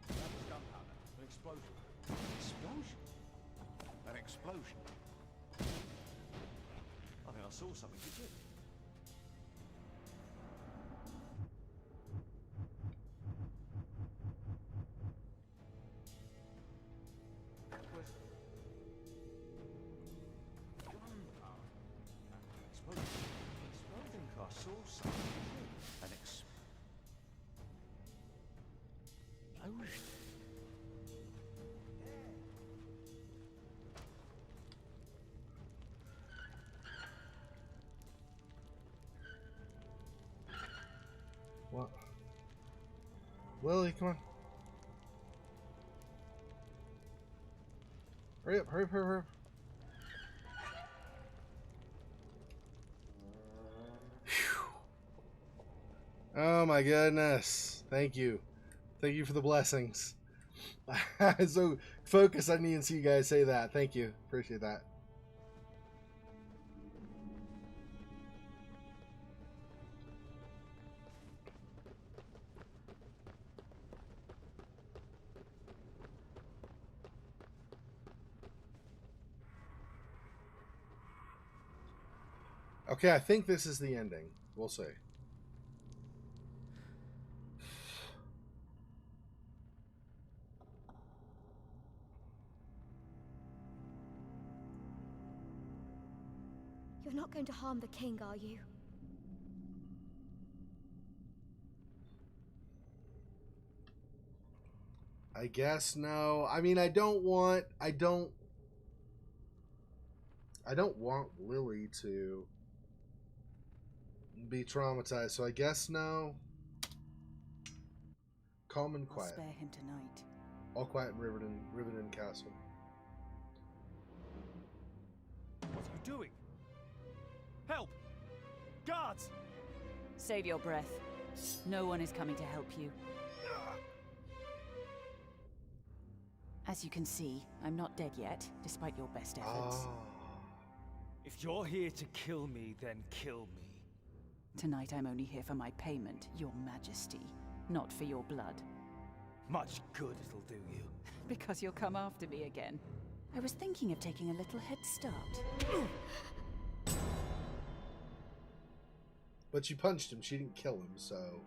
That was gunpowder. An explosion. Explosion? An explosion? I think I saw something. Did you? Where's gunpowder? Explosion. I think I saw something. An explosion? What? Lily, come on. Hurry up, hurry up, hurry up. Oh my goodness. Thank you. Thank you for the blessings. So focused, I didn't even see you guys say that. Thank you. Appreciate that. Okay, I think this is the ending. We'll see. You're not going to harm the king, are you? I guess no. I mean, I don't want Lily to be traumatized, so I guess no. Calm and I'll quiet. spare him tonight. All quiet in Rivenden Castle. What are you doing? Help! Guards! Save your breath. No one is coming to help you. As you can see, I'm not dead yet, despite your best efforts. If you're here to kill me, then kill me. Tonight I'm only here for my payment, your majesty, not for your blood. Much good it'll do you. Because you'll come after me again. I was thinking of taking a little head start. But she punched him. She didn't kill him, so...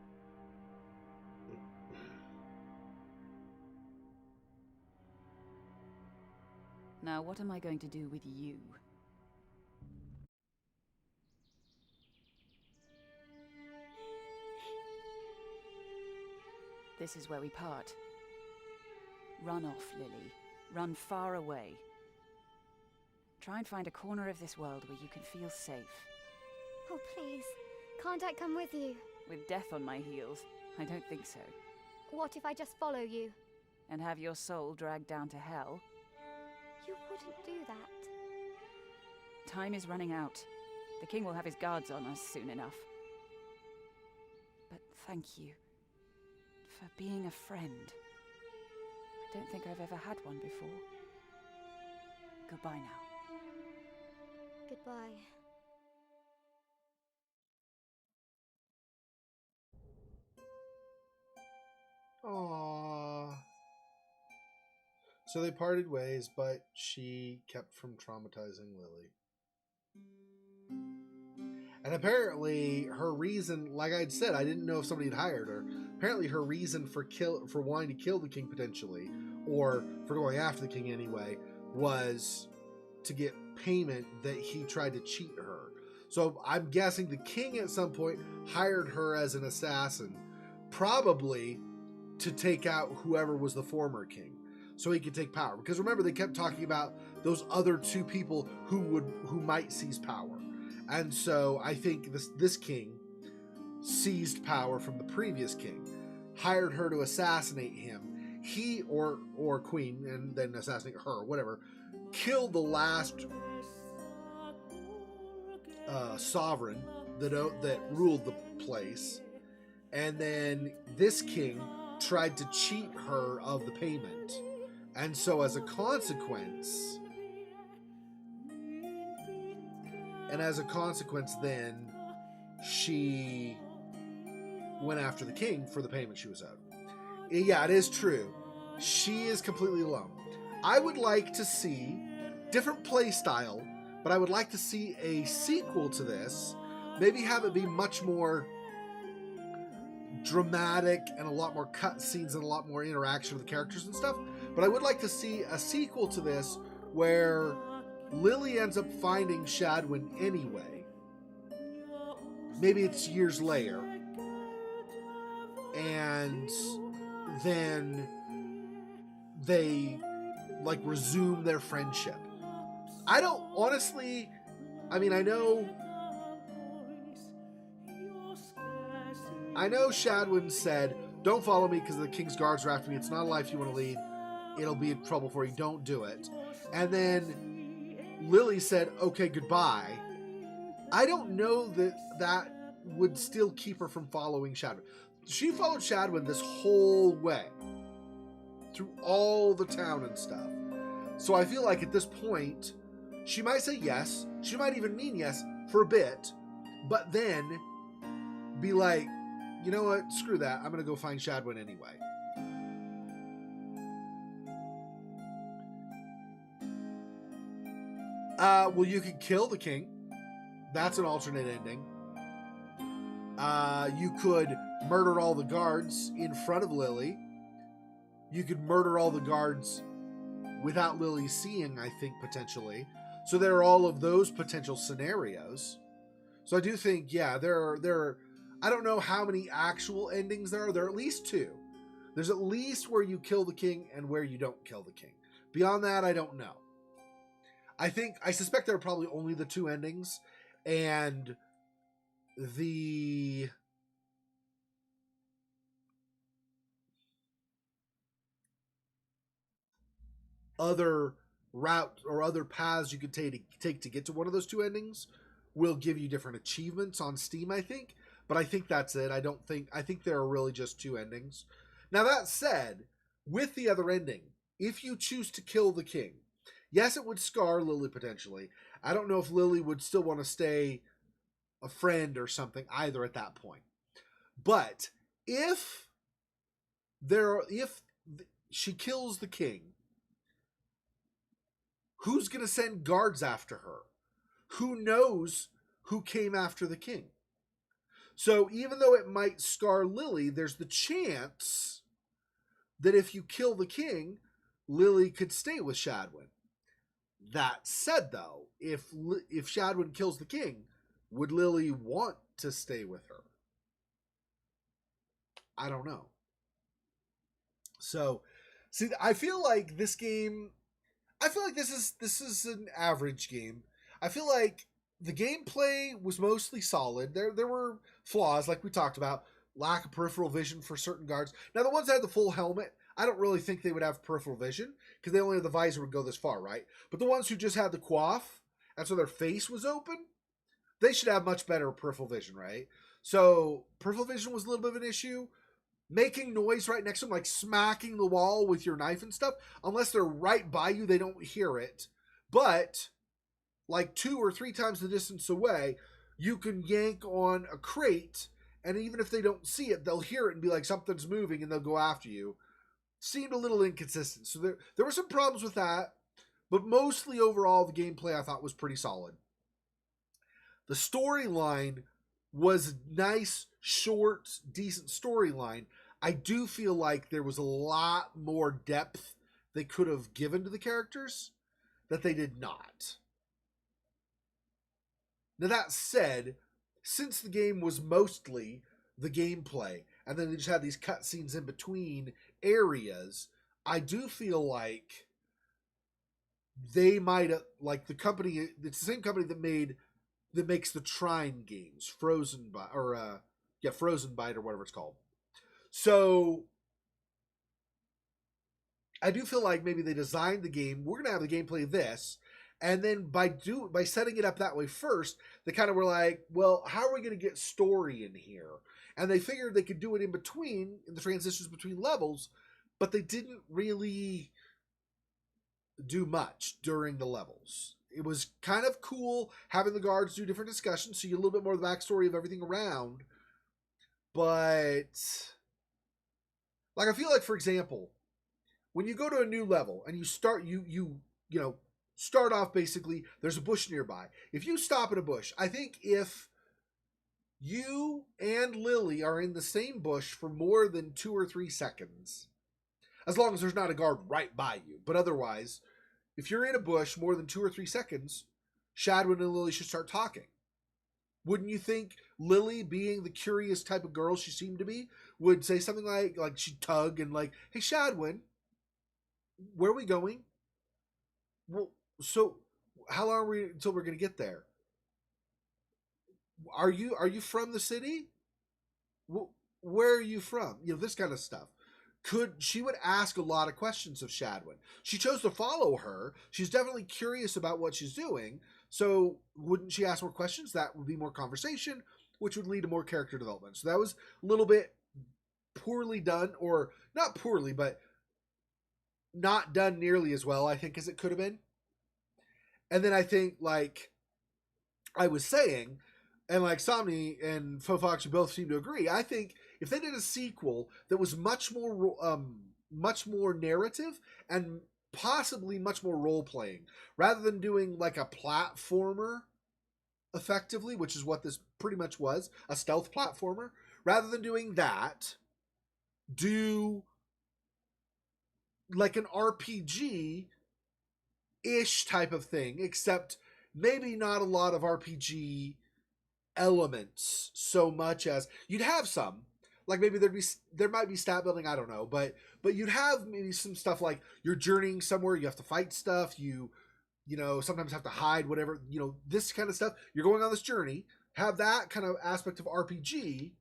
Now what am I going to do with you? This is where we part. Run off, Lily. Run far away. Try and find a corner of this world where you can feel safe. Oh, please. Can't I come with you? With death on my heels, I don't think so. What if I just follow you? And have your soul dragged down to hell? You wouldn't do that. Time is running out. The king will have his guards on us soon enough. But thank you for being a friend. I don't think I've ever had one before. Goodbye now. Goodbye. Aww. So they parted ways, but she kept from traumatizing Lily. And apparently her reason, like I'd said, I didn't know if somebody had hired her. Apparently her reason for wanting to kill the king potentially, or for going after the king anyway, was to get payment that he tried to cheat her. So I'm guessing the king at some point hired her as an assassin, probably to take out whoever was the former king, so he could take power. Because remember, they kept talking about those other two people who might seize power. And so I think this king seized power from the previous king, hired her to assassinate him. He or queen, and then assassinate her, whatever, killed the last sovereign that ruled the place, and then this king tried to cheat her of the payment, and so as a consequence, then she went after the king for the payment she was owed. Yeah, it is true. She is completely alone. I would like to see different play style, but I would like to see a sequel to this. Maybe have it be much more dramatic and a lot more cutscenes and a lot more interaction with the characters and stuff. But I would like to see a sequel to this where Lily ends up finding Shadwen anyway. Maybe it's years later. And then they like resume their friendship. I don't honestly, I mean, I know Shadwen said, don't follow me because the king's guards are after me. It's not a life you want to lead. It'll be trouble for you. Don't do it. And then Lily said, okay, goodbye. I don't know that would still keep her from following Shadwen. She followed Shadwen this whole way through all the town and stuff. So I feel like at this point, she might say yes. She might even mean yes for a bit, but then be like, you know what? Screw that. I'm going to go find Shadwen anyway. Well, you could kill the king. That's an alternate ending. You could murder all the guards in front of Lily. You could murder all the guards without Lily seeing, I think, potentially. So there are all of those potential scenarios. So I do think, yeah, there are I don't know how many actual endings there are. There are at least two. There's at least where you kill the king and where you don't kill the king. Beyond that, I don't know. I suspect there are probably only the two endings, and the other route or other paths you could take to get to one of those two endings will give you different achievements on Steam, I think. But I think that's it. I think there are really just two endings. Now, that said, with the other ending, if you choose to kill the king, yes, it would scar Lily potentially. I don't know if Lily would still want to stay a friend or something either at that point. But if she kills the king, who's going to send guards after her? Who knows who came after the king? So even though it might scar Lily, there's the chance that if you kill the king, Lily could stay with Shadwen. That said, though, if Shadwen kills the king, would Lily want to stay with her? I don't know. So, see, I feel like this game, I feel like this is an average game. I feel like the gameplay was mostly solid. There were flaws, like we talked about, lack of peripheral vision for certain guards. Now, the ones that had the full helmet, I don't really think they would have peripheral vision because they only have the visor would go this far, right? But the ones who just had the coif, and so their face was open, they should have much better peripheral vision, right? So peripheral vision was a little bit of an issue. Making noise right next to them, like smacking the wall with your knife and stuff, unless they're right by you, they don't hear it. But like 2 or 3 times the distance away, you can yank on a crate, and even if they don't see it, they'll hear it and be like, something's moving, and they'll go after you. Seemed a little inconsistent. So there were some problems with that, but mostly overall, the gameplay I thought was pretty solid. The storyline was nice, short, decent storyline. I do feel like there was a lot more depth they could have given to the characters that they did not. Now, that said, since the game was mostly the gameplay, and then they just had these cutscenes in between areas, I do feel like they might have, like the company, it's the same company that makes the Trine games, Frozenbyte or whatever it's called. So I do feel like maybe they designed the game. We're gonna have the gameplay of this, and then by setting it up that way first, they kind of were like, well, how are we gonna get story in here? And they figured they could do it in the transitions between levels, but they didn't really do much during the levels. It was kind of cool having the guards do different discussions, so you get a little bit more of the backstory of everything around. But like, I feel like, for example, when you go to a new level and you start, you start off basically, there's a bush nearby. If you stop at a bush, I think if you and Lily are in the same bush for more than 2 or 3 seconds, as long as there's not a guard right by you, but otherwise, if you're in a bush more than 2 or 3 seconds, Shadwen and Lily should start talking. Wouldn't you think Lily, being the curious type of girl she seemed to be, would say something like she'd tug and like, hey, Shadwen, where are we going? Well, so how long are we until we're going to get there? Are you from the city? Well, where are you from? This kind of stuff. She would ask a lot of questions of Shadwen. She chose to follow her. She's definitely curious about what she's doing. So wouldn't she ask more questions? That would be more conversation, which would lead to more character development. So that was a little bit poorly done, or not poorly, but not done nearly as well, I think, as it could have been. And then I think, like I was saying, and like Somni and Fofox, you both seem to agree, I think if they did a sequel that was much more narrative and possibly much more role-playing, rather than doing like a platformer effectively, which is what this pretty much was, a stealth platformer, rather than doing that, do like an RPG-ish type of thing, except maybe not a lot of RPG elements so much as you'd have some, like maybe there might be stat building, I don't know, but you'd have maybe some stuff like you're journeying somewhere, you have to fight stuff, you sometimes have to hide, whatever, this kind of stuff. You're going on this journey, have that kind of aspect of RPG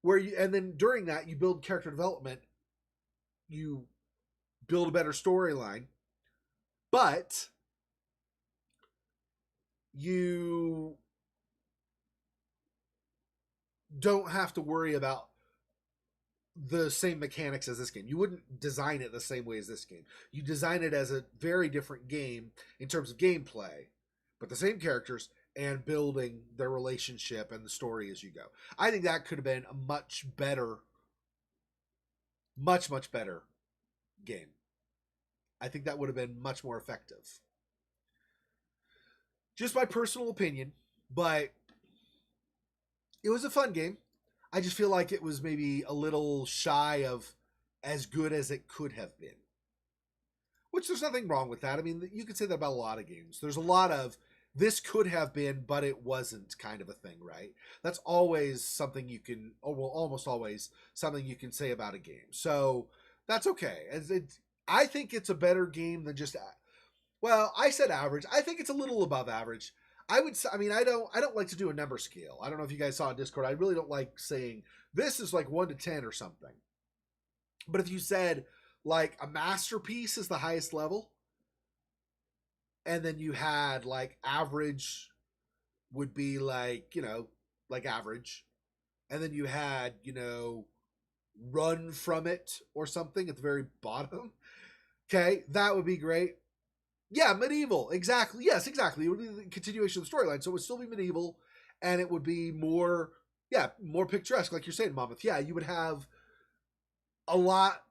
where and then during that you build character development, you build a better storyline, but you don't have to worry about the same mechanics as this game. You wouldn't design it the same way as this game. You design it as a very different game in terms of gameplay, but the same characters and building their relationship and the story as you go. I think that could have been a much better game. I think that would have been much more effective. Just my personal opinion, but it was a fun game. I just feel like it was maybe a little shy of as good as it could have been. Which there's nothing wrong with that. I mean, you could say that about a lot of games. There's a lot of this could have been, but it wasn't kind of a thing, right? That's always something you can, or well, almost always something you can say about a game. So that's okay. I think it's a better game than just Well, I said average. I think it's a little above average. I would say, I mean, I don't like to do a number scale. I don't know if you guys saw on Discord. I really don't like saying this is like 1 to 10 or something. But if you said like a masterpiece is the highest level, and then you had like average would be like, like average. And then you had, run from it or something at the very bottom. Okay, that would be great. Yeah, medieval. Exactly. Yes, exactly. It would be the continuation of the storyline. So it would still be medieval, and it would be more picturesque, like you're saying, Monmouth. Yeah, you would have a lot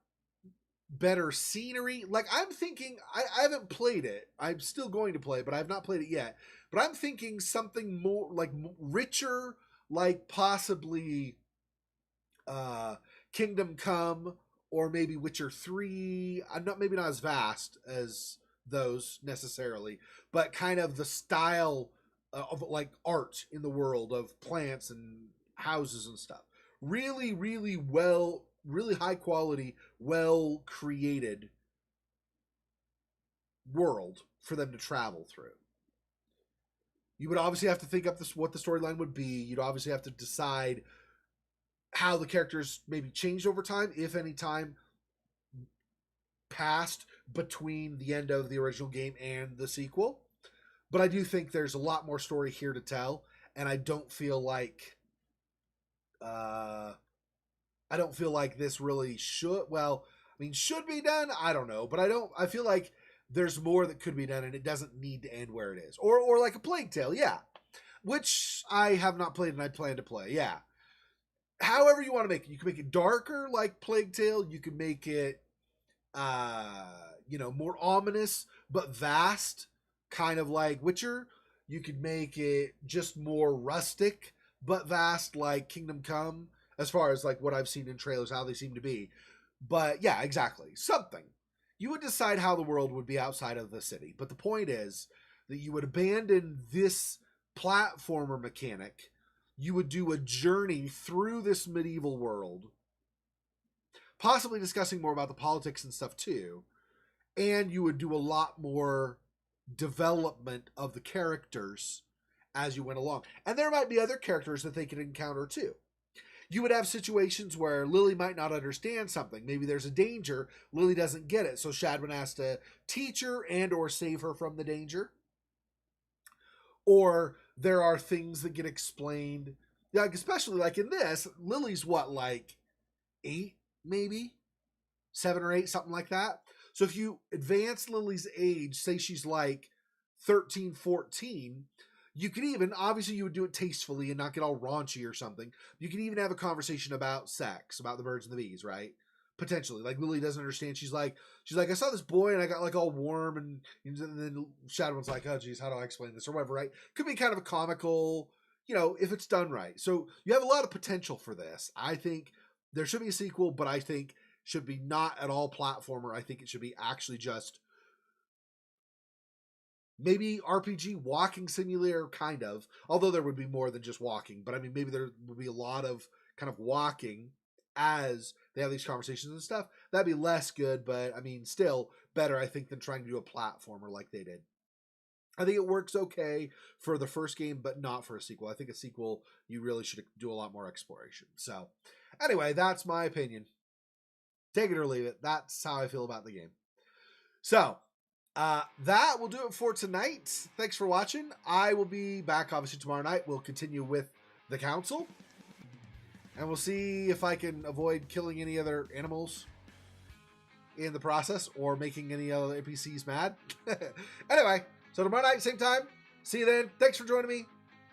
better scenery. Like, I'm thinking, I haven't played it. I'm still going to play it, but I've not played it yet. But I'm thinking something more, like, richer, like possibly Kingdom Come, or maybe Witcher 3. Maybe not as vast as those necessarily, but kind of the style of like art in the world of plants and houses and stuff. Really, really well, really high quality, well created world for them to travel through. You would obviously have to think up what the storyline would be. You'd obviously have to decide how the characters maybe changed over time, if any time passed between the end of the original game and the sequel. But I do think there's a lot more story here to tell, and I don't feel like this really should be done. I don't know, but I feel like there's more that could be done, and it doesn't need to end where it is. Or like a Plague Tale, yeah. Which I have not played and I plan to play, yeah. However you want to make it. You can make it darker like Plague Tale. You can make it more ominous but vast, kind of like Witcher. You could make it just more rustic but vast, like Kingdom Come, as far as like what I've seen in trailers, how they seem to be. But yeah, exactly. Something. You would decide how the world would be outside of the city. But the point is that you would abandon this platformer mechanic. You would do a journey through this medieval world, possibly discussing more about the politics and stuff too. And you would do a lot more development of the characters as you went along. And there might be other characters that they could encounter too. You would have situations where Lily might not understand something. Maybe there's a danger. Lily doesn't get it. So Shadwen has to teach her and or save her from the danger. Or there are things that get explained. Like, especially like in this, Lily's what, like 8, maybe? 7 or 8, something like that. So if you advance Lily's age, say she's like 13, 14, you could even, obviously you would do it tastefully and not get all raunchy or something. You could even have a conversation about sex, about the birds and the bees, right? Potentially. Like Lily doesn't understand. She's like, I saw this boy and I got like all warm, and then Shadow's like, oh geez, how do I explain this or whatever, right? Could be kind of a comical, if it's done right. So you have a lot of potential for this. I think there should be a sequel, but I think should be not at all platformer. I think it should be actually just maybe RPG walking simulator, kind of. Although there would be more than just walking. But I mean, maybe there would be a lot of kind of walking as they have these conversations and stuff. That'd be less good, but I mean, still better, I think, than trying to do a platformer like they did. I think it works okay for the first game, but not for a sequel. I think a sequel, you really should do a lot more exploration. So anyway, that's my opinion. Take it or leave it. That's how I feel about the game. So that will do it for tonight. Thanks for watching. I will be back obviously tomorrow night. We'll continue with the council, and we'll see if I can avoid killing any other animals in the process or making any other NPCs mad. Anyway, so tomorrow night, same time. See you then. Thanks for joining me.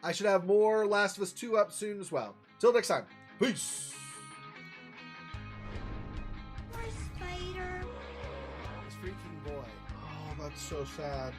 I should have more Last of Us 2 up soon as well. Till next time. Peace. Poor spider. This freaking boy. Oh, that's so sad.